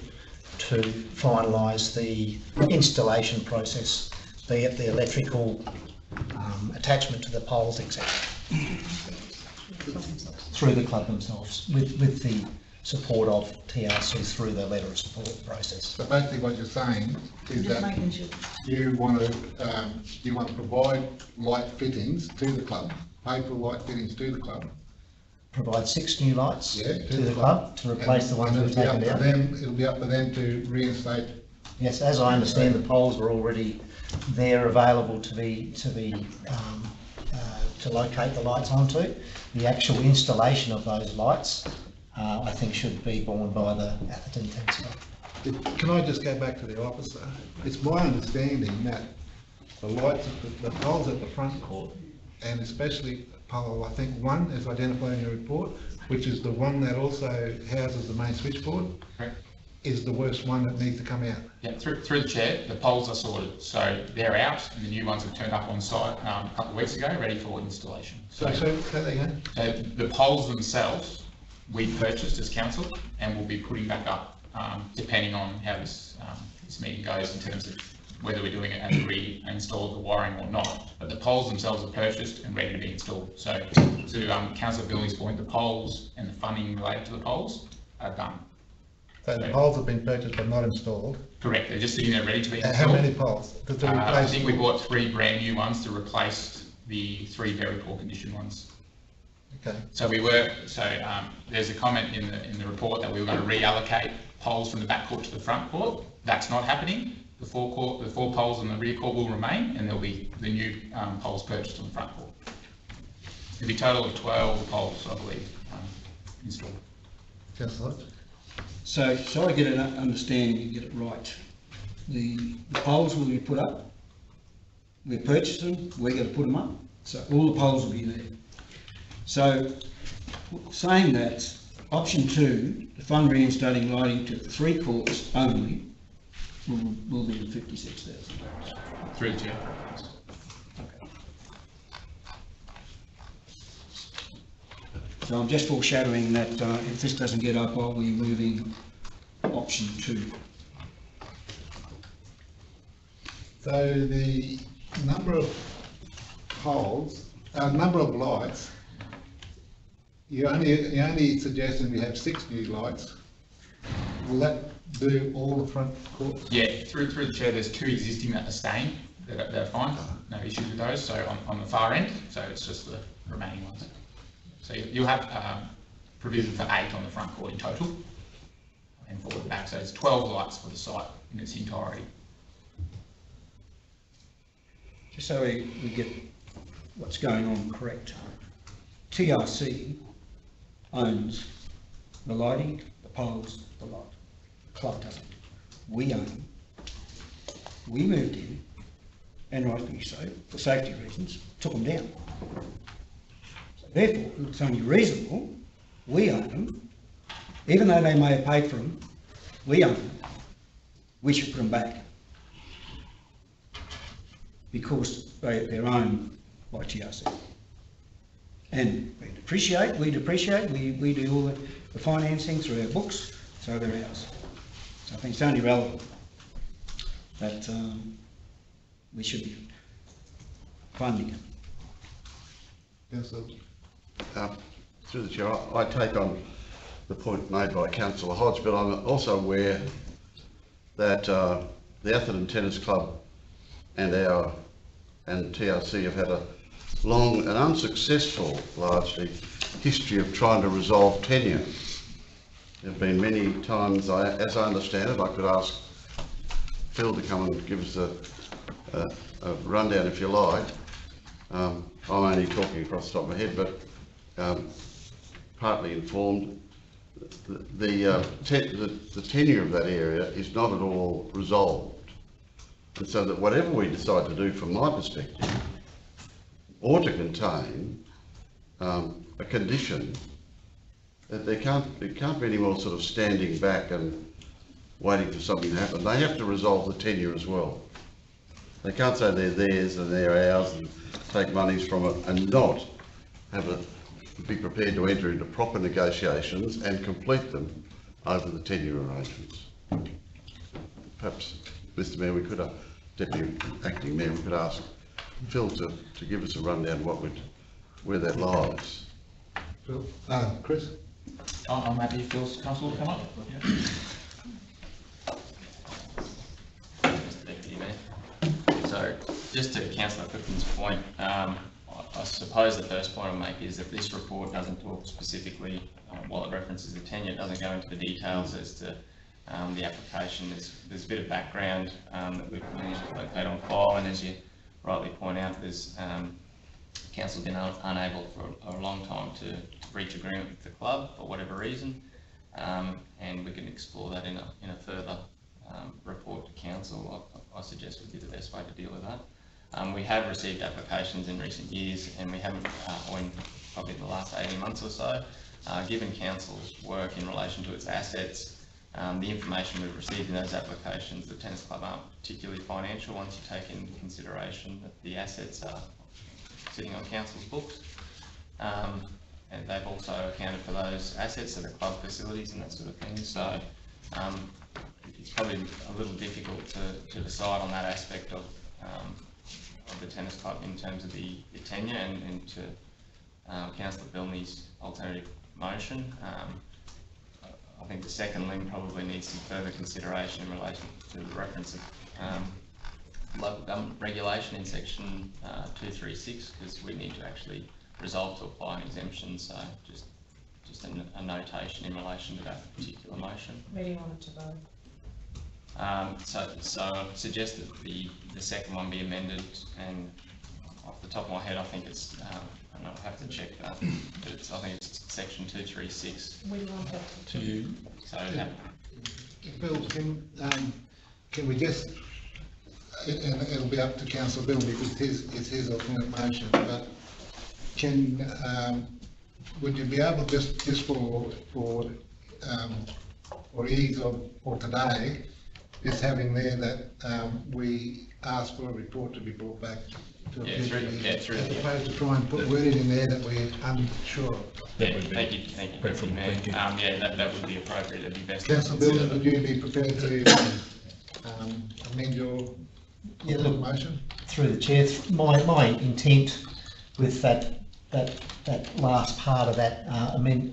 to finalise the installation process, be it the electrical attachment to the poles, etc. Through the club themselves, with the support of TRC through the letter of support process. So basically what you're saying is Just that making sure. you want to provide light fittings to the club, pay for light fittings to the club. Provide 6 new lights to the club to replace the ones we've taken down. It'll be up to them to reinstate. Yes, as I understand, the poles are already there, available to locate the lights onto. The actual installation of those lights, I think, should be borne by the Atherton Tennis Club. Can I just go back to the officer? It's my understanding that the lights, the poles at the front court, and especially pole, I think 1 is identified in your report, which is the one that also houses the main switchboard. Correct. Is the worst one that needs to come out. Yeah, through the chair, the poles are sorted, so they're out, and the new ones have turned up on site a couple of weeks ago, ready for installation. So say that again. So the poles themselves, we purchased as council, and we'll be putting back up, depending on how this meeting goes in terms of whether we're doing it as reinstall the wiring or not. But the poles themselves are purchased and ready to be installed. So to Councillor Billy's point, the poles and the funding related to the poles are done. So the poles have been purchased but not installed. Correct, they're just sitting there ready to be installed. How many poles? I think we bought 3 brand new ones to replace the 3 very poor condition ones. Okay. So there's a comment in the report that we were going to reallocate poles from the back court to the front court. That's not happening. The 4 poles on the rear court will remain, and there'll be the new poles purchased on the front court. There'll be a total of 12 poles, I believe, installed. Councillor. So I get an understanding, you get it right. The poles will be put up, we purchase them, we're going to put them up, so all the poles will be there. So, saying that, option 2, the fund reinstating lighting to the 3 courts only, will be the $56,000. Through the chair. So I'm just foreshadowing that if this doesn't get up, I'll be moving option 2. So the number of poles, number of lights, you're only suggesting we have 6 new lights. Will that do all the front courts? Yeah, through the chair, there's 2 existing that are staying, that are fine, no issues with those, so on the far end, so it's just the remaining ones. So you'll have provision for 8 on the front court in total, and 4 at the back, so it's 12 lights for the site in its entirety. Just so we get what's going on correct, TRC owns the lighting, the poles, the light. The club doesn't. We own them. We moved in, and rightly so, for safety reasons, took them down. So therefore, it's only reasonable, we own them, even though they may have paid for them, we own them, we should put them back. Because they're owned by TRC. And we depreciate, we do all the financing through our books, so they're ours. So I think it's only relevant that we should be funding it. Yes, sir. Through the chair, I take on the point made by Councillor Hodge, but I'm also aware that the Atherton Tennis Club and TRC have had a long and unsuccessful, largely, history of trying to resolve tenure. There have been many times, as I understand it, I could ask Phil to come and give us a rundown if you like. I'm only talking across the top of my head, but partly informed the tenure of that area is not at all resolved. And so that whatever we decide to do, from my perspective, ought to contain a condition that it can't be any more sort of standing back and waiting for something to happen. They have to resolve the tenure as well. They can't say they're theirs and they're ours and take monies from it and not be prepared to enter into proper negotiations and complete them over the tenure arrangements. Perhaps, Mr Mayor, Deputy Acting Mayor, we could ask Phil to give us a rundown of where that lies. Phil? Chris? I'm happy if Phil's comfortable to come up. So, just to Councillor Clifton's point, I suppose the first point I'll make is that this report doesn't talk specifically, while it references the tenure, it doesn't go into the details as to the application. There's a bit of background that we've managed to locate on file, and as you rightly point out, there's Council's been unable for a long time to reach agreement with the club for whatever reason, and we can explore that in a further report to Council. I suggest would be the best way to deal with that. We have received applications in recent years, and we haven't, probably in the last 18 months or so, given Council's work in relation to its assets, the information we've received in those applications, the tennis club aren't particularly financial once you take into consideration that the assets are sitting on Council's books. And they've also accounted for those assets, so the club facilities and that sort of thing. So it's probably a little difficult to decide on that aspect of the tennis club in terms of the tenure and to Councillor Bilney's alternative motion. I think the second limb probably needs some further consideration in relation to the reference of local government regulation in section 236, because we need to actually resolve to apply an exemption. So just a notation in relation to that particular motion. Where do you want it to go? So I suggest that the second one be amended, and off the top of my head, I think it's, and I'll have to check that, but I think it's section 236. We want that to you. So Bill, can we just, and it'll be up to Councillor Bill because it's his alternate motion, but would you be able just for ease of for today, just having there that we ask for a report to be brought back to a future meeting, as opposed to try and put wording in there that we're unsure of. Yeah, thank you, Mayor. Yeah, that would be appropriate. That'd be best. Councillor Bill, would you be prepared to amend your motion? Through the chair, my intent with that last part of that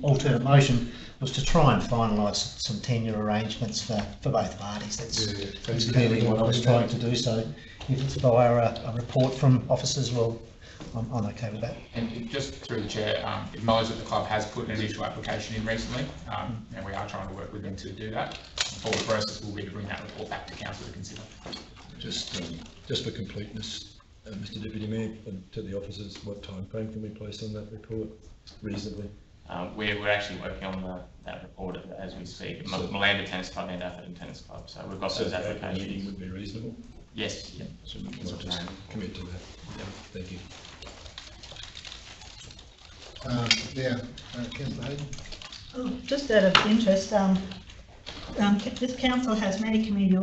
alternate motion was to try and finalise some tenure arrangements for both parties. That's clearly what I was trying to do. So if it's via a report from officers, well, I'm okay with that. And just through the chair, acknowledge that the club has put an initial application in recently, and we are trying to work with them to do that. All the process will be to bring that report back to council to consider. Just for completeness, Mr Deputy Mayor, and to the officers, what time frame can we place on that report reasonably? We're actually working on that report as we speak. Malanda Tennis Club and Atherton Tennis Club. So we've got those applications. The meeting would be reasonable? Yes. Yeah. So we can just commit to that. Yeah. Thank you. Councillor Hayden. Just out of interest, this council has many community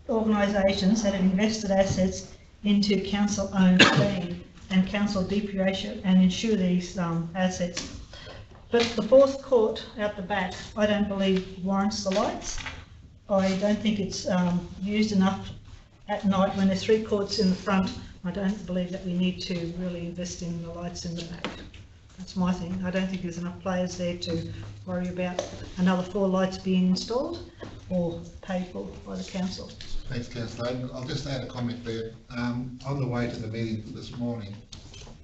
organisations that have invested assets into council-owned land, and council depreciate and insure these assets. But the fourth court out the back, I don't believe warrants the lights. I don't think it's used enough at night when there's three courts in the front. I don't believe that we need to really invest in the lights in the back. That's my thing. I don't think there's enough players there to worry about another 4 lights being installed or paid for by the council. Thanks, Councillor Hayden. I'll just add a comment there. On the way to the meeting this morning,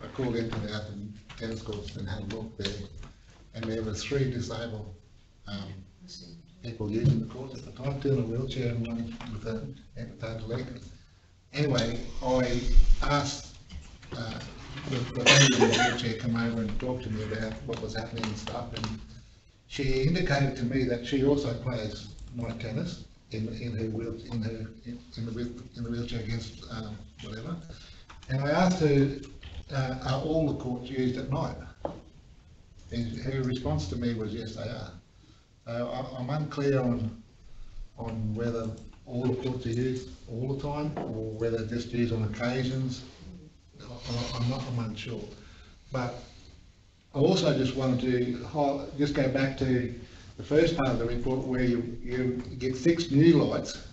I called into the Atherton tennis courts and had a look there, and there were 3 disabled people using the courts at the time, 2 in a wheelchair and 1 with an amputated leg. Anyway, I asked the lady in the wheelchair come over and talk to me about what was happening and stuff, and she indicated to me that she also plays night tennis in the wheelchair against whatever. And I asked her, are all the courts used at night? And her response to me was, yes, they are. So I'm unclear on whether all the courts are used all the time or whether they're just used on occasions. I'm unsure. But I also just wanted to just go back to the first part of the report where you get 6 new lights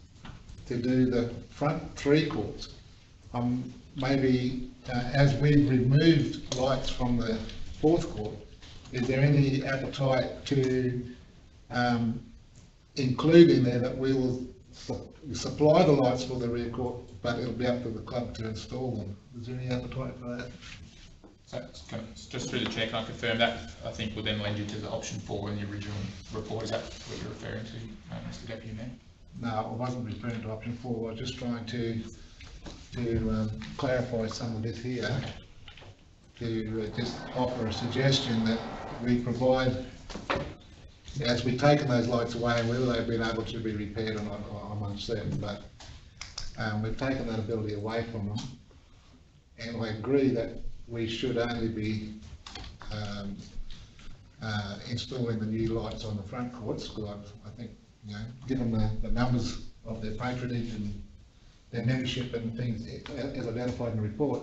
to do the front 3 courts. Maybe as we've removed lights from the 4th court, is there any appetite to include in there that we will supply the lights for the rear court, but it'll be up to the club to install them? Is there any appetite for that? So, just through the chair, can I confirm that? I think will then lend you to the option 4 in the original report. Is that what you're referring to, Mr. Deputy Mayor? No, I wasn't referring to option 4. I was just trying to clarify some of this here, to just offer a suggestion that we provide, as we've taken those lights away, and whether they've been able to be repaired or not, I'm uncertain, but we've taken that ability away from them. And I agree that we should only be installing the new lights on the front courts, because I think, you know, given the numbers of their patronage and their membership and things as identified in the report,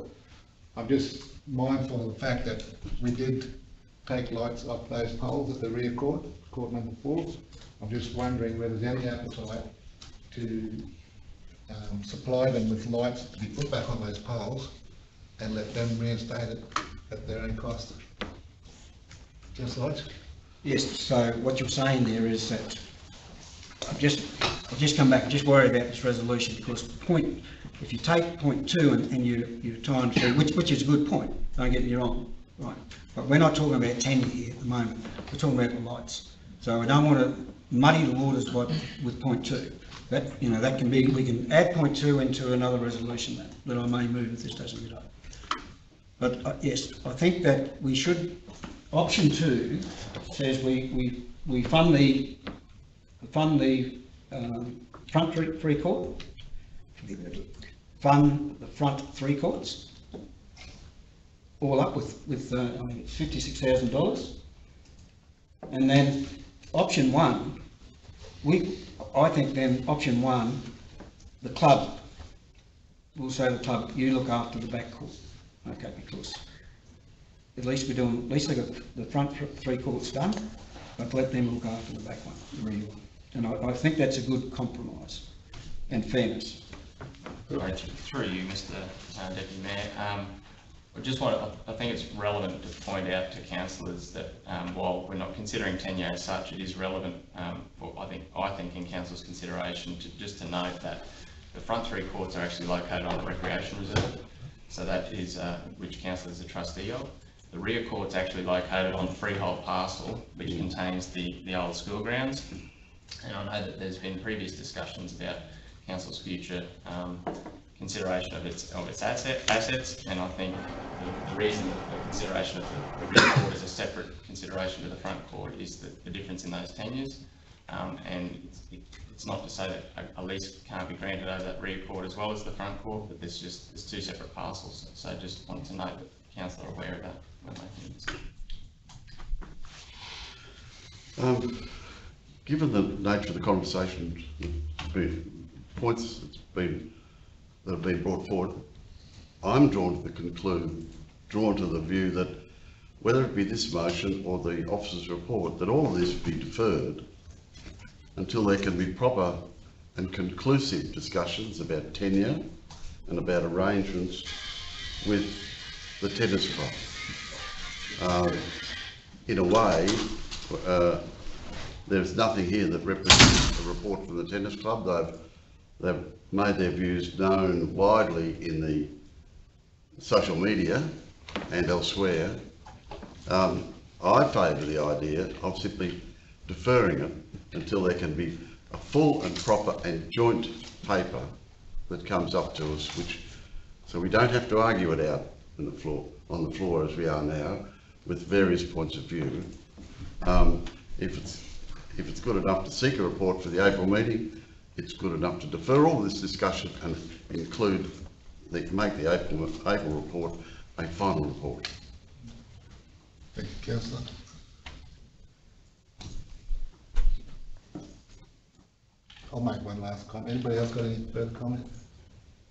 I'm just mindful of the fact that we did take lights off those poles at the rear court, court number 4. I'm just wondering whether there's any appetite to supply them with lights to be put back on those poles and let them reinstate it at their own cost. Just lights? Yes, so what you're saying there is that I've just come back and just worried about this resolution, because if you take point 2 and you're trying to, which is a good point, don't get me wrong, right? But we're not talking about tenure here at the moment, we're talking about the lights. So I don't want to muddy the waters with point 2. That, you know, that can be, we can add point 2 into another resolution that I may move if this doesn't get up. But yes, I think that we should, option 2 says we fund the front 3 court, fund the front 3 courts, all up with I think it's $56,000, and then option 1, I think then option 1, the club, we'll say the club, you look after the back court, okay, because at least they got the front 3 courts done, but let them look after the back one, the rear one. And I think that's a good compromise and fairness. Right, through you, Mr. Deputy Mayor. I think it's relevant to point out to councillors that while we're not considering tenure as such, it is relevant, I think in council's consideration just to note that the front 3 courts are actually located on the recreation reserve, so that is which council is a trustee of. The rear court's actually located on the freehold parcel, which contains the old school grounds. And I know that there's been previous discussions about council's future consideration of its assets, and I think the reason that the consideration of the rear court is a separate consideration to the front court is the difference in those tenures. And it's not to say that a lease can't be granted over that rear court as well as the front court, but there's 2 separate parcels. So I just want to note that the council are aware of that when making this. Given the nature of the conversation, points that have been brought forward, I'm drawn to the view that whether it be this motion or the officer's report, that all of this be deferred until there can be proper and conclusive discussions about tenure and about arrangements with the tennis club. In a way, there's nothing here that represents a report from the tennis club. They've made their views known widely in the social media and elsewhere. I favour the idea of simply deferring it until there can be a full and proper and joint paper that comes up to us, so we don't have to argue it out on the floor as we are now with various points of view. If it's good enough to seek a report for the April meeting, it's good enough to defer all this discussion and include, make the April report a final report. Thank you, councillor. I'll make one last comment. Anybody else got any further comment?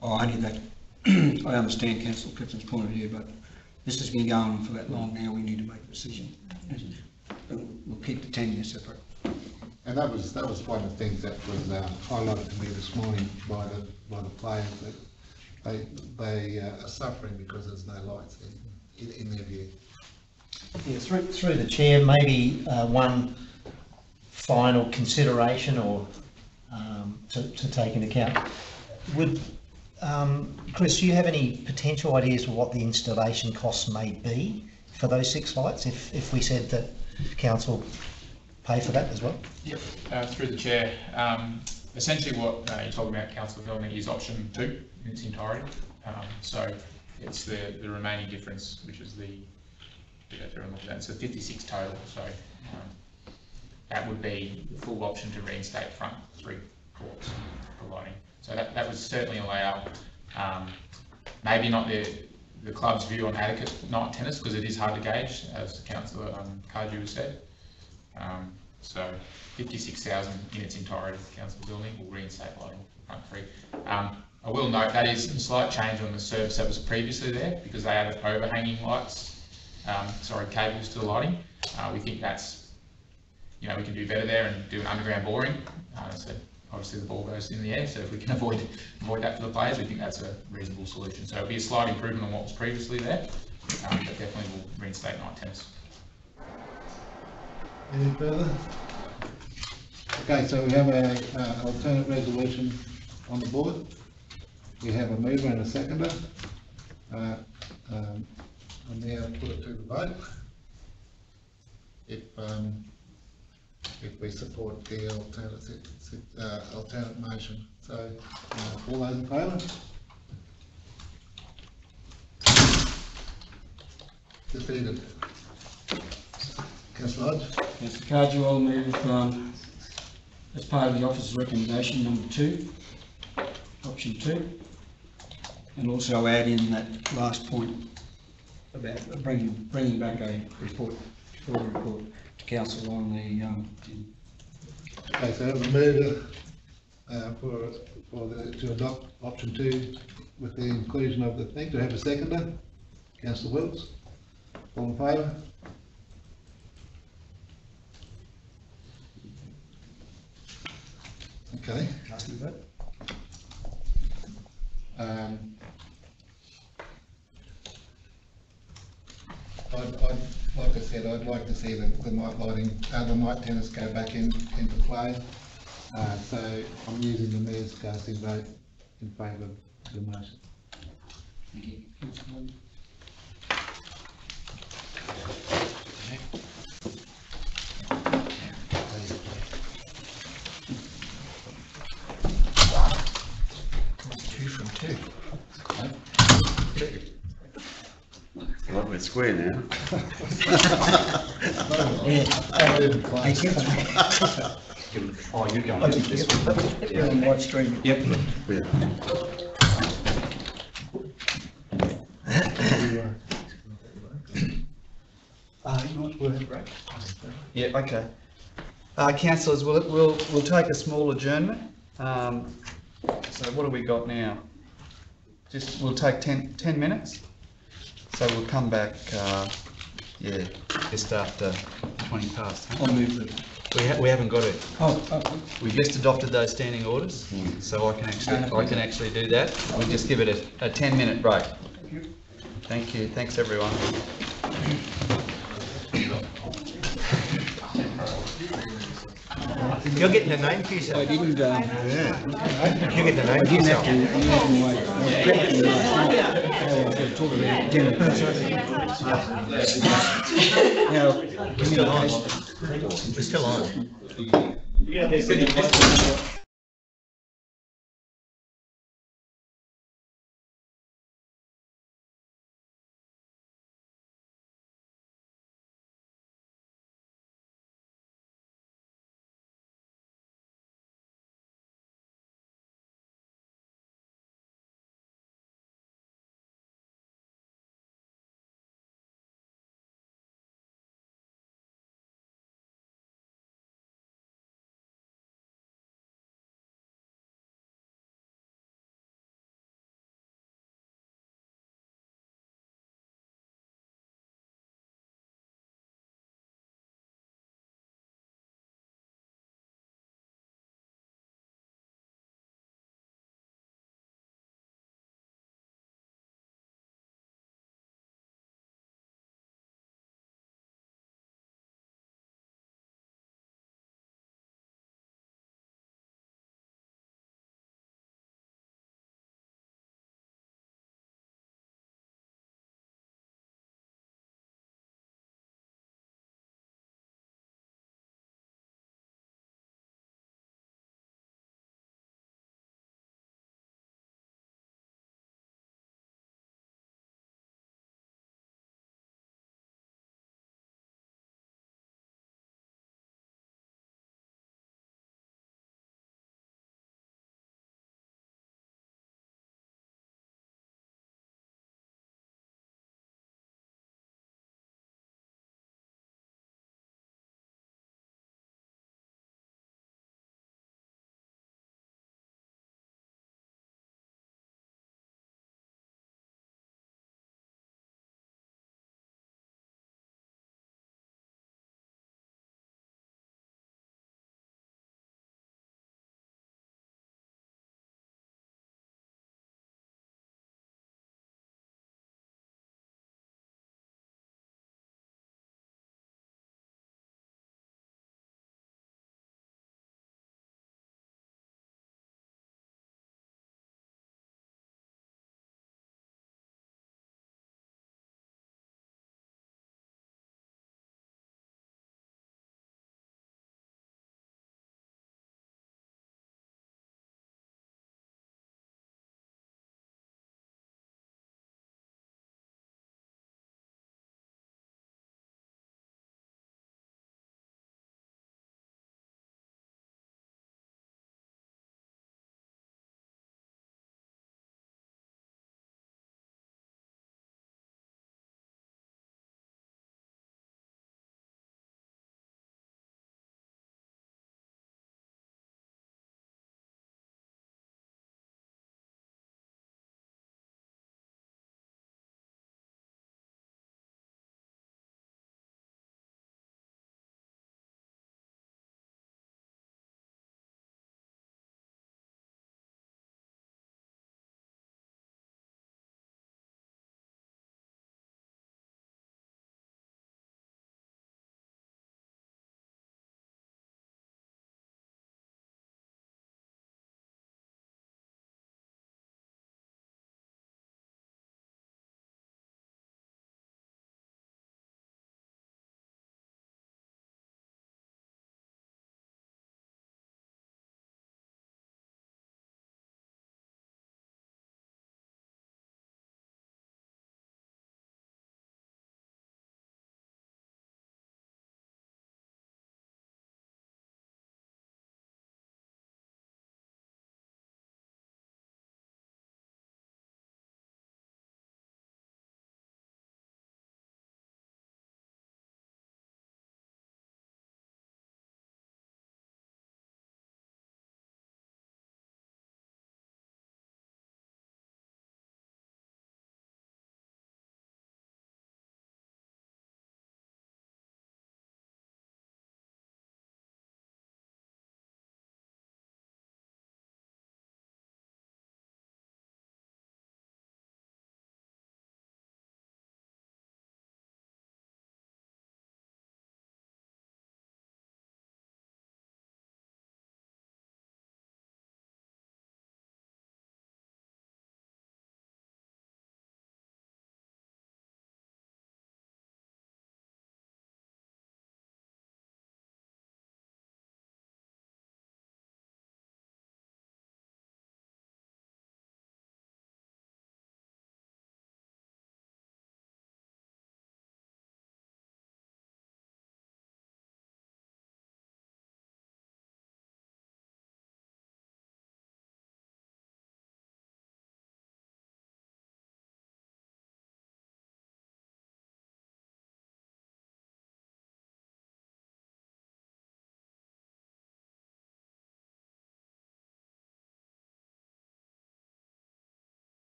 Oh, only that I understand Councillor Clifton's point of view, but this has been going on for that long now. We need to make a decision. We'll keep the tenure separate. And that was one of the things that was highlighted to me this morning by the players, that they are suffering because there's no lights in their view. Yeah, through the chair, maybe one final consideration or to take into account. Would Chris, do you have any potential ideas of what the installation costs may be for those 6 lights if we said that council pay for that as well? Yep, through the chair. Essentially what you're talking about, Councillor Filming, is option 2 in its entirety. So it's the remaining difference, which is it's a 56 total. So that would be the full option to reinstate front 3 courts for lighting. So that would certainly allow, maybe not the club's view on adequate night tennis, because it is hard to gauge, as Councillor Cardew has said. So 56,000 in its entirety, council building will reinstate lighting front 3. I will note that is a slight change on the service that was previously there, because they added overhanging lights, cables to the lighting. We think that's, we can do better there and do an underground boring. So obviously the ball goes in the air, so if we can avoid that for the players, we think that's a reasonable solution. So it'll be a slight improvement on what was previously there, but definitely will reinstate night tennis. Any further? Okay, so we have an alternate resolution on the board. We have a mover and a seconder. I'll now put it to the vote. If we support the alternate motion. So, all those in favour? Defeated. Councillor Hodge? Councillor Cardew, I'll move as part of the officer's recommendation number 2, option 2, and also add in that last point about bringing back a report to council on the. Okay, so I have a mover to adopt option 2 with the inclusion of the thing. Do I have a seconder? Councillor Wilkes. All in favour? Okay. Casting vote. Like I said, I'd like to see the night lighting, the night tennis go back into play. So I'm using the mayor's casting vote in favour of the motion. Thank you. Right, we're square now. Oh, you're going to this one. Yeah, on live stream. Yep. Yeah. Yeah, okay. Councillors, we'll take a small adjournment. So what have we got now? We'll take 10 minutes. So we'll come back, just after 20 past. Huh? I'll move it. We haven't got it. Oh. We just adopted those standing orders, so I can actually do that. We'll just give it a 10-minute break. Thank you. Thanks, everyone. You're getting a name for yourself. I didn't. You're getting a name for yourself. Talk about dinner. Now, We're still on.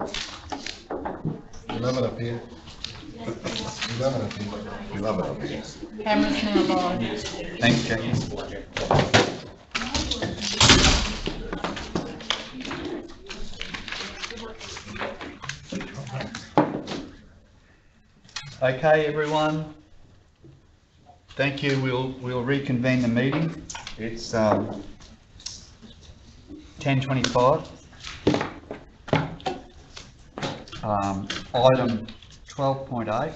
We love it up here. We love it up here. We love it up here. Cameras now live. Thanks, Jackie. Okay, everyone. Thank you. We'll reconvene the meeting. It's 10:25. Item 12.8.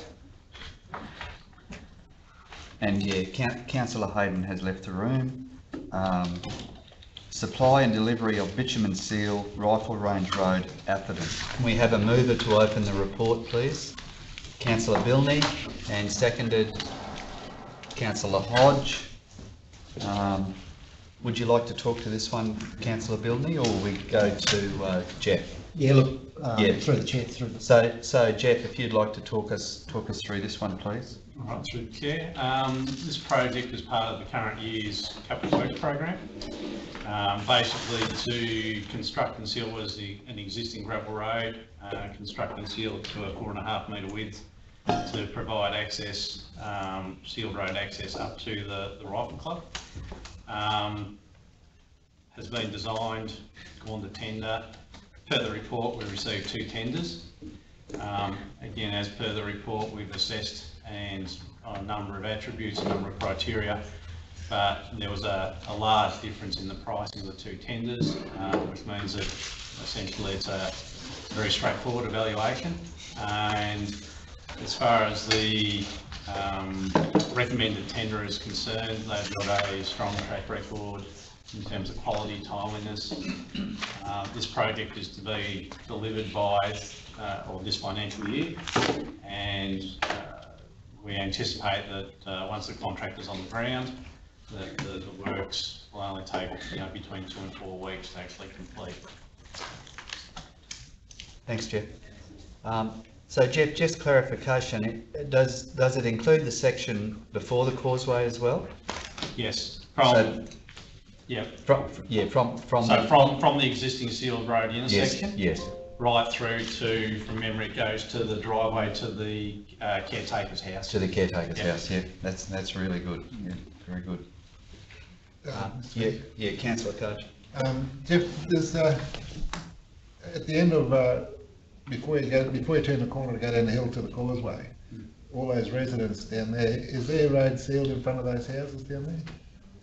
And yeah, Councillor Hayden has left the room. Supply and delivery of bitumen seal, Rifle Range Road, Atherton. Can we have a mover to open the report, please? Councillor Bilney, and seconded Councillor Hodge. Would you like to talk to this one, Councillor Bilney, or we go to Jeff? Yeah, look, Yeah. through the chair, through the... So Jeff, if you'd like to talk us through this one, please. All right, through the chair. This project is part of the current year's capital works program. Basically to construct and seal was an existing gravel road, construct and seal to a 4.5 metre width to provide access, sealed road access up to the Rifle Club. Has been designed, gone to tender. Per the report, we received 2 tenders. Again, as per the report, we've assessed and on a number of attributes, a number of criteria, but there was a large difference in the pricing of the 2 tenders, which means that essentially it's a very straightforward evaluation. And as far as the recommended tender is concerned, they've got a strong track record in terms of quality, timeliness. This project is to be delivered by or this financial year, and we anticipate that once the contractor's on the ground, that the works will only take between 2 and 4 weeks to actually complete. Thanks, Jeff. So Jeff, just clarification, does it include the section before the causeway as well? Yes. From the existing sealed road intersection. Yes. Right through to, from memory, it goes to the driveway to the caretaker's house. To the caretaker's house, yeah. That's really good. Yeah, very good. Councillor Cudge. Jeff, there's at the end of before you turn the corner to go down the hill to the causeway, all those residents down there, is their road sealed in front of those houses down there?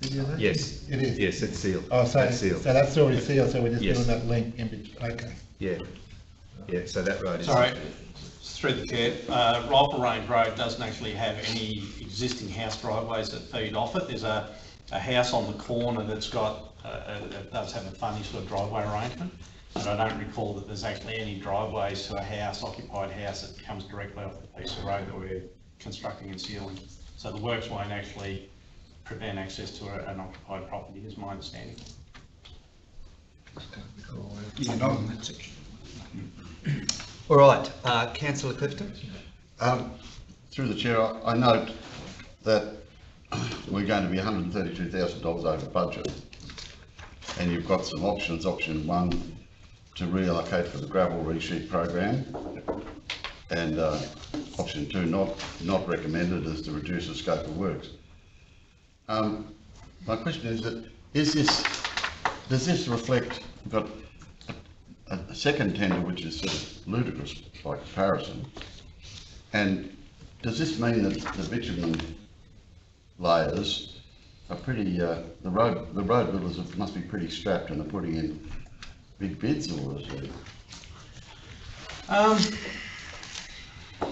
Did you know? Yes. It is? Yes, it's sealed. Oh, so it's sealed. So that's already sealed, so we're just Yes. doing that link in between, okay. Yeah, so that road is... Sorry, through the chair, Rifle Range Road doesn't actually have any existing house driveways that feed off it. There's a house on the corner that's got, it does have a funny sort of driveway arrangement, but I don't recall that there's actually any driveways to a house, occupied house, that comes directly off the piece of road that we're constructing and sealing. So the works won't actually prevent access to an occupied property, is my understanding. Yeah, not in that section. All right, Councillor Clifton. Through the chair, I note that we're going to be $132,000 over budget, and you've got some options. Option 1 to reallocate for the gravel resheet program, and option 2 not recommended is to reduce the scope of works. My question is that does this reflect, we've got a second tender which is sort of ludicrous by comparison, and does this mean that the bitumen layers are pretty, the road builders must be pretty strapped and are putting in big bids, or is it?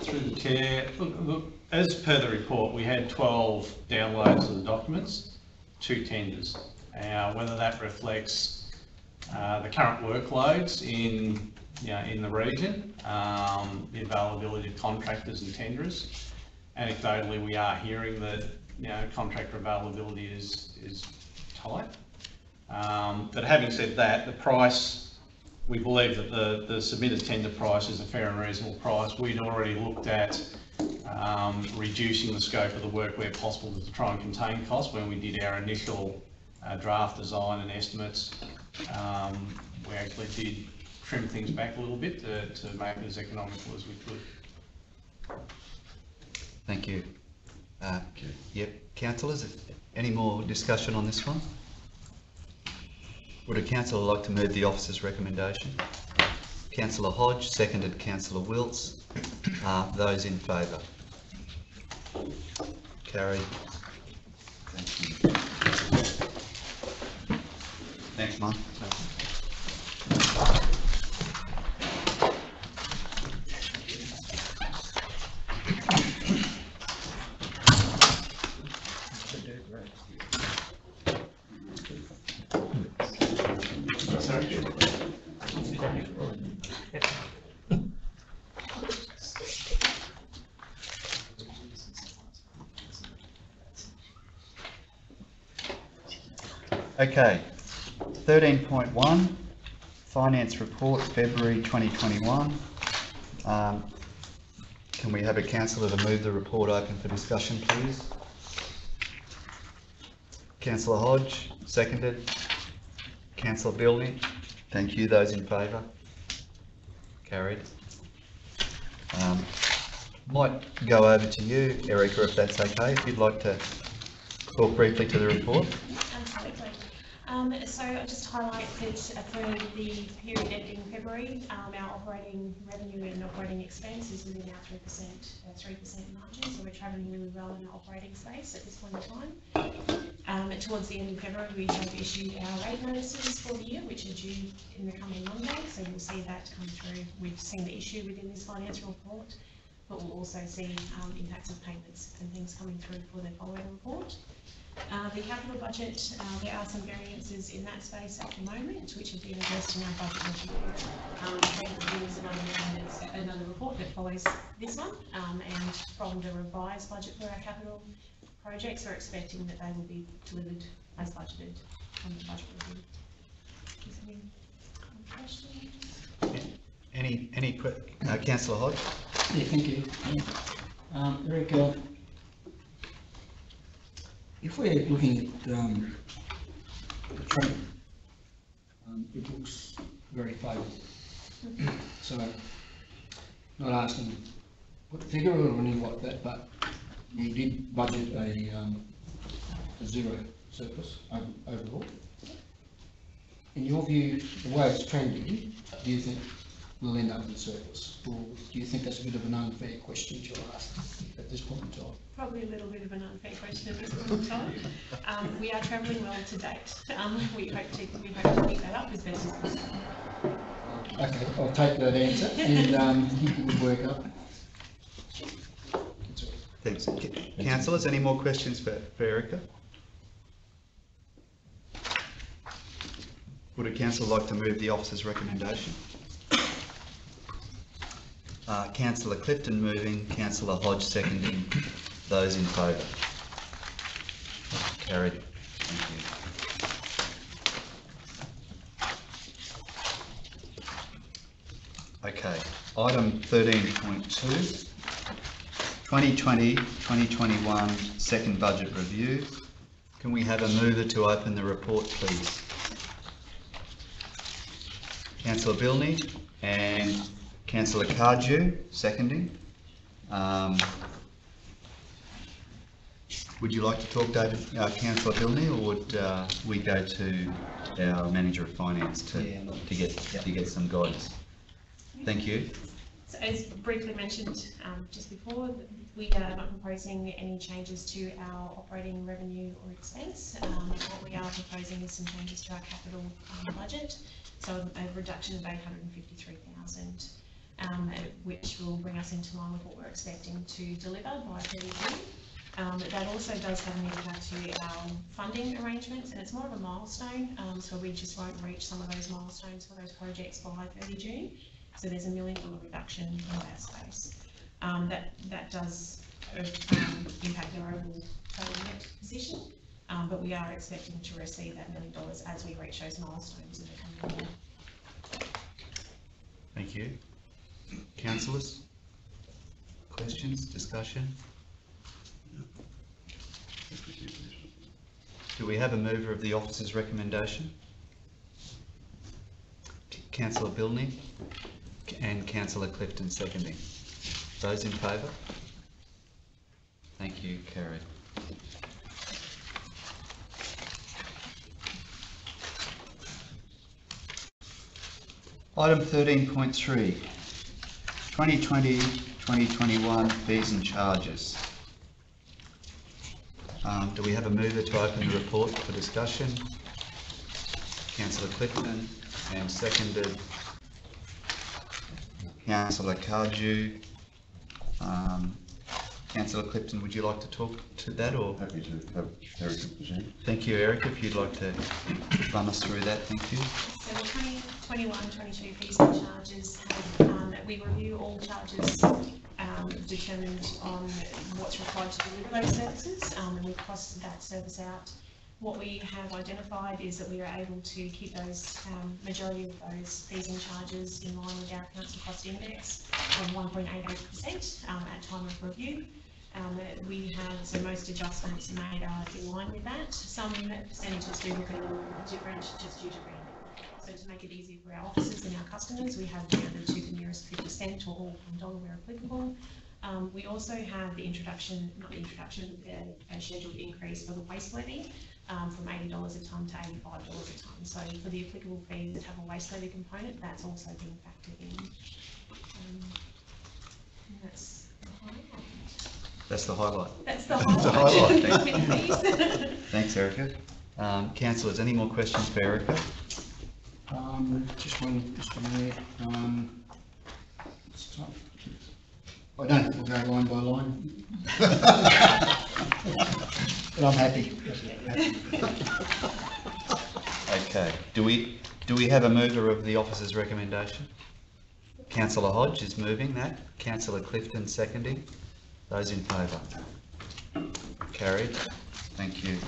Through the chair, look, as per the report, we had 12 downloads of the documents, 2 tenders. Whether that reflects the current workloads in the region, the availability of contractors and tenderers. Anecdotally, we are hearing that contractor availability is tight. But having said that, the price, we believe that the submitted tender price is a fair and reasonable price. We'd already looked at reducing the scope of the work where possible to try and contain costs when we did our initial draft design and estimates. We actually did trim things back a little bit to make it as economical as we could. Thank you. Yep, councillors, any more discussion on this one? Would a councillor like to move the officer's recommendation? Councillor Hodge, seconded Councillor Wilts. Those in favour? Carried. Thank you. Next month. Okay, 13.1, Finance Report, February 2021. Can we have a councillor to move the report open for discussion, please? Councillor Hodge, seconded. Councillor Bilney, thank you. Those in favour? Carried. Might go over to you, Erica, if that's okay, if you'd like to talk briefly to the report. Absolutely. So I'll just highlight that for the period ending February, our operating revenue and operating expense is within our 3% margin, so we're travelling really well in our operating space at this point in time. Towards the end of February, we have issued our rate notices for the year, which are due in the coming Monday, so we'll see that come through. We've seen the issue within this financial report, but we'll also see impacts of payments and things coming through for the following report. The capital budget, there are some variances in that space at the moment, which have been addressed in our budget review. There's another report that follows this one, and from the revised budget for our capital projects, we're expecting that they will be delivered as budgeted from the budget review. Is there any questions? Councillor Hodge? Yeah, thank you. Erica, if we're looking at the trend, it looks very favourable. So, not asking what figure or anything like that, but we did budget a zero surplus overall. In your view, the way it's trending, do you think we'll end up with surplus? Or do you think that's a bit of an unfair question to ask at this point in time? Probably a little bit of an unfair question at this point in time. We are travelling well to date. We hope to pick that up as best as possible. Okay, I'll take that answer and you can work up. Thanks. Councillors, any more questions for Erica? Would a councillor like to move the officer's recommendation? Councillor Clifton moving, Councillor Hodge seconding. Those in favour? Carried. Thank you. Okay, item 13.2, 2020-2021 second budget review. Can we have a mover to open the report, please? Councillor Bilney and Councillor Cardew seconding. Would you like to talk, David, Councillor Bilney, or would we go to our Manager of Finance to get some guidance? Thank you. So as briefly mentioned just before, we are not proposing any changes to our operating revenue or expense. What we are proposing is some changes to our capital budget, so a reduction of 853,000, which will bring us into line with what we're expecting to deliver by 30 June. That also does have an impact to our funding arrangements, and it's more of a milestone, so we just won't reach some of those milestones for those projects by 30 June. So there's $1 million reduction in that space. That does impact our overall total net position, but we are expecting to receive that $1 million as we reach those milestones in the coming year. Thank you. Councillors? Questions, discussion? Do we have a mover of the officer's recommendation? Councillor Bilney, and Councillor Clifton seconding. Those in favour? Thank you, carried. Item 13.3, 2020-2021 fees and charges. Do we have a mover to open the report for discussion? Councillor Clifton, and seconded Councillor Cardew. Councillor Clifton, would you like to talk to that, or? Happy to have Erica present. Thank you, Erica, if you'd like to run us through that, thank you. So the 2021-22 fees and charges have, we review all charges determined on what's required to deliver those services, and we cost that service out. What we have identified is that we are able to keep those majority of those fees and charges in line with our council cost index of 1.88% at time of review. We have, so most adjustments made are in line with that. Some percentages do look a little different just due to branding. So to make it easier for our officers and our customers, we have rounded to the nearest 50 cent or all $1 where applicable. We also have the introduction, not the introduction, a scheduled increase for the waste levy from $80 a tonne to $85 a tonne. So for the applicable fees that have a waste levy component, that's also being factored in. And that's the highlight. That's the highlight. That's the highlight. That's the highlight. Thanks, Erica. Councillors, any more questions for Erica? Just one there. I don't think we'll go line by line. But I'm happy. Okay. Do we have a mover of the officer's recommendation? Councillor Hodge is moving that. Councillor Clifton seconding. Those in favour? Carried. Thank you.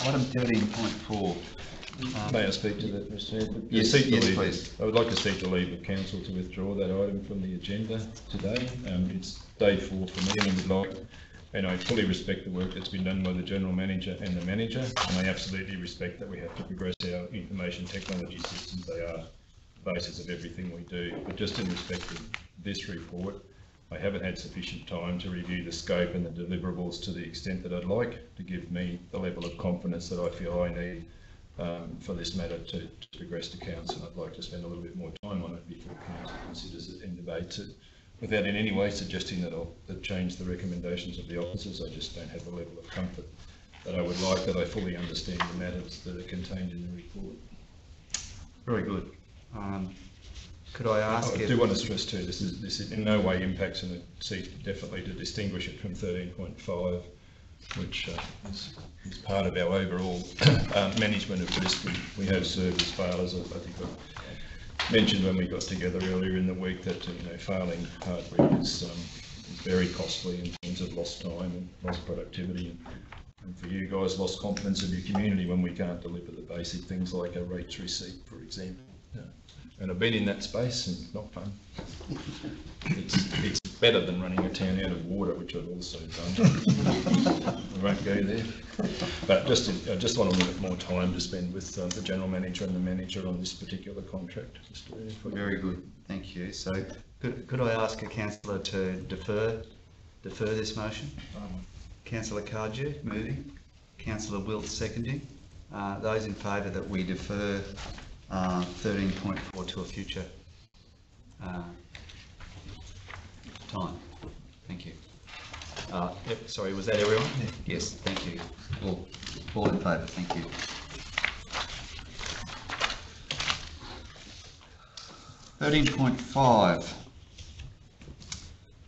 Item 13.4. May I speak to that, Mr. Chair? Yes, please. I would like to seek the leave of council to withdraw that item from the agenda today. It's day 4 for me, and I fully respect the work that's been done by the General Manager and the Manager, and I absolutely respect that we have to progress our information technology systems. They are the basis of everything we do. But just in respect of this report, I haven't had sufficient time to review the scope and the deliverables to the extent that I'd like to give me the level of confidence that I feel I need for this matter to progress to council. I'd like to spend a little bit more time on it before council considers it and debates it, without in any way suggesting that I'll change the recommendations of the officers. I just don't have the level of comfort that I would like, that I fully understand the matters that are contained in the report. Very good. Could I ask I do want to stress too, this is in no way impacts, and it seeks definitely to distinguish it from 13.5, which is part of our overall management of risk. We have service failures. I think I mentioned when we got together earlier in the week that failing hardware is very costly in terms of lost time and lost productivity, and for you guys, lost confidence in your community when we can't deliver the basic things like a rates receipt, for example. And I've been in that space, and it's not fun. It's better than running a town out of water, which I've also done. We won't go there. But I just want a little bit more time to spend with the General Manager and the Manager on this particular contract. Very good, thank you. So could I ask a councillor to defer this motion? Councillor Cardew moving, Councillor Wilt seconding. Those in favour that we defer 13.4 to a future time. Thank you. Sorry, was that everyone? Yes, thank you. All in favour, thank you. (13.5)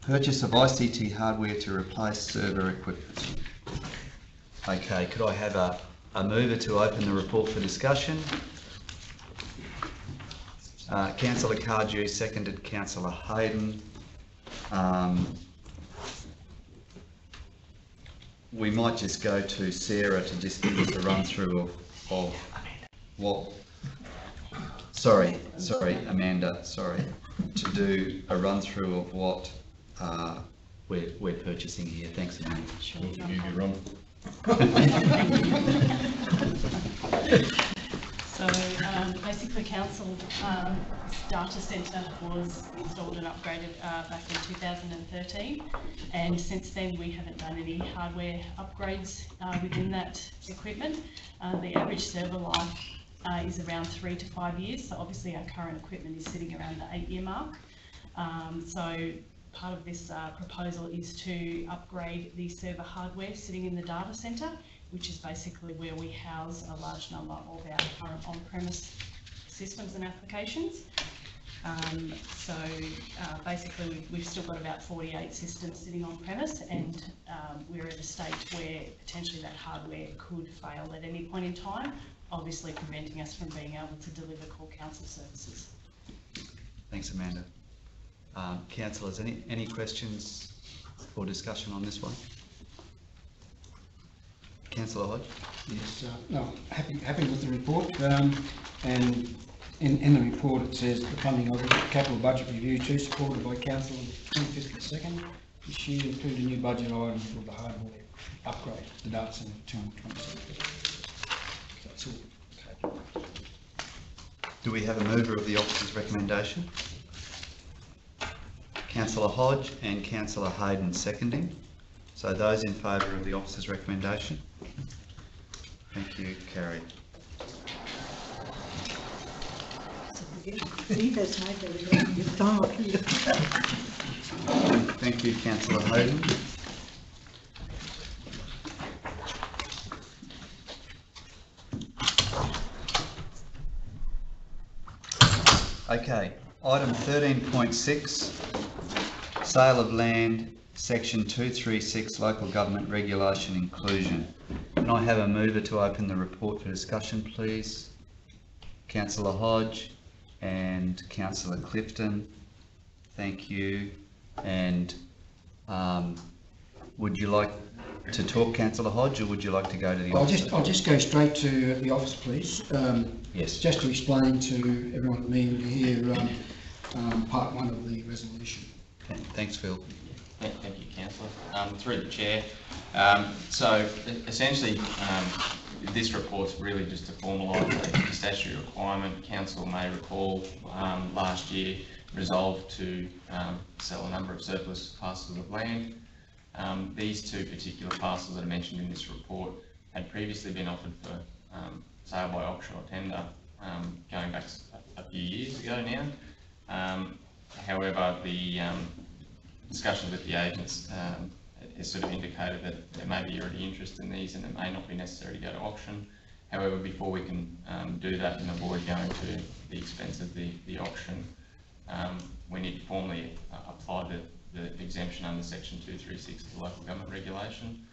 Purchase of ICT hardware to replace server equipment. Okay, could I have a mover to open the report for discussion? Councillor Cardew seconded Councillor Hayden. We might just go to Sarah to just give us a run through of what, sorry Amanda, to do a run through of what we're purchasing here. Thanks, Amanda. Sure, Good no for you, problem. Ron. So basically council data centre was installed and upgraded back in 2013, and since then we haven't done any hardware upgrades within that equipment. The average server life is around 3 to 5 years, so obviously our current equipment is sitting around the 8-year mark. So part of this proposal is to upgrade the server hardware sitting in the data centre, which is basically where we house a large number of our current on-premise systems and applications. Basically we've still got about 48 systems sitting on-premise, and we're at a stage where potentially that hardware could fail at any point in time, obviously preventing us from being able to deliver core council services. Thanks, Amanda. Councillors, any questions or discussion on this one? Councillor Hodge? Yes, no, happy with the report, and in the report it says the funding of the capital budget review too, supported by council on the 25th of the 2nd this year, include a new budget item for the hardware upgrade, the data centre 227. That's all. Okay. Do we have a mover of the officer's recommendation? Councillor Hodge and Councillor Hayden seconding. So those in favour of the officer's recommendation? Thank you, carried. Thank you, Councillor Hayden. Okay, item 13.6, sale of land, section 236, local government regulation inclusion. Can I have a mover to open the report for discussion, please? Councillor Hodge and Councillor Clifton, thank you. And would you like to talk, Councillor Hodge, or would you like to go to the office? I'll just go straight to the office, please. Yes. Just to explain to everyone at the meeting here part 1 of the resolution. Okay, thanks, Phil. Thank you, Councillor. Through the Chair. So essentially, this report's really just to formalise a statutory requirement. Council may recall last year resolved to sell a number of surplus parcels of land. These two particular parcels that are mentioned in this report had previously been offered for sale by auction or tender going back a few years ago now. However, the discussions with the agents has sort of indicated that there may be already interest in these and it may not be necessary to go to auction. However, before we can do that and avoid going to the expense of the auction, we need to formally apply the exemption under section 236 of the local government regulation,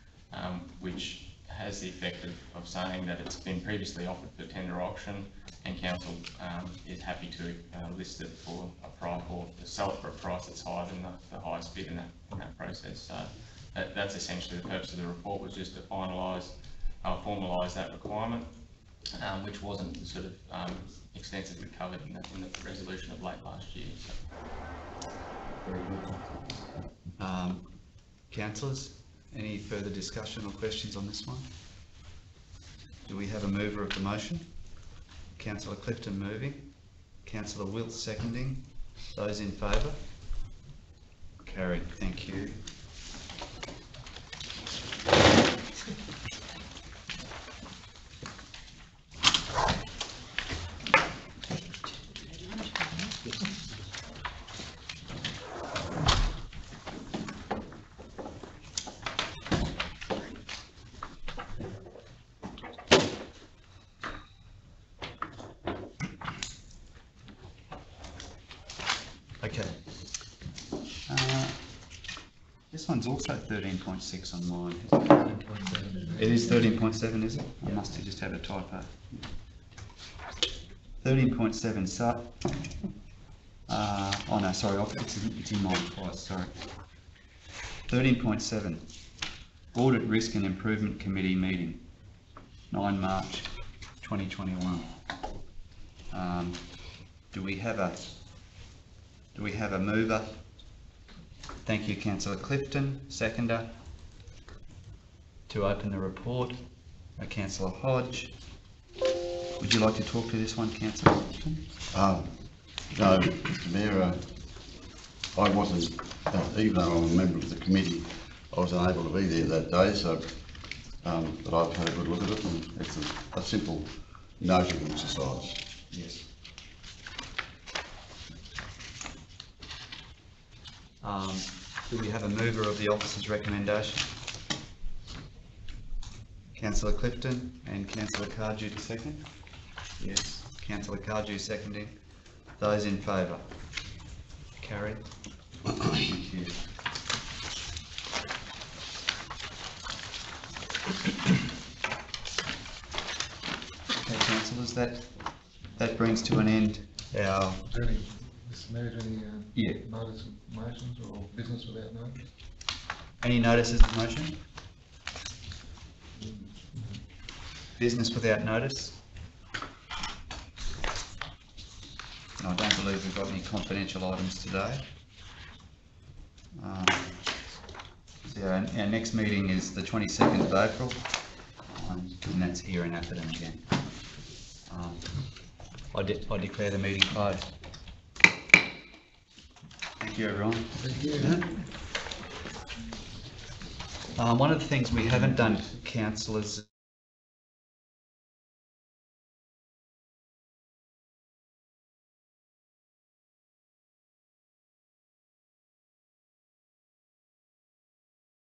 which has the effect of saying that it's been previously offered for tender auction, and council is happy to list it for a price or to sell it for a price that's higher than the highest bid in that process. So that's essentially the purpose of the report, was just to formalise that requirement, which wasn't sort of extensively covered in the resolution of late last year. So. Very good. Councillors, any further discussion or questions on this one? Do we have a mover of the motion? Councillor Clifton moving, Councillor Wilts seconding. Those in favour? Carried, thank you. Okay. This one's also 13.6 on mine. It is 13.7, is it? I must have just had a typo. 13.7, so, oh no, sorry, it's in mine twice, sorry. 13.7, Audit Risk and Improvement Committee meeting, 9 March 2021. Do we have a mover Thank you, Councillor Clifton. Seconder. To open the report, Councillor Hodge. Would you like to talk to this one, Councillor Clifton? No, Mr Mayor, I wasn't, even though I'm a member of the committee, I was unable to be there that day, so, but I've had a good look at it, and it's a simple noting exercise. Yes. Do we have a mover of the officer's recommendation? Councillor Clifton and Councillor Cardew to second? Yes. Councillor Cardew seconding. Those in favour? Carried. Thank you. Okay, councillors, that brings to an end our... Mr Mayor, any notice of motions or business without notice? Any notices of motion? Business without notice? No, I don't believe we've got any confidential items today. So our next meeting is the 22nd of April, and that's here in Atherton again. I declare the meeting closed. Thank you, everyone. Thank you. One of the things we haven't done, councillors,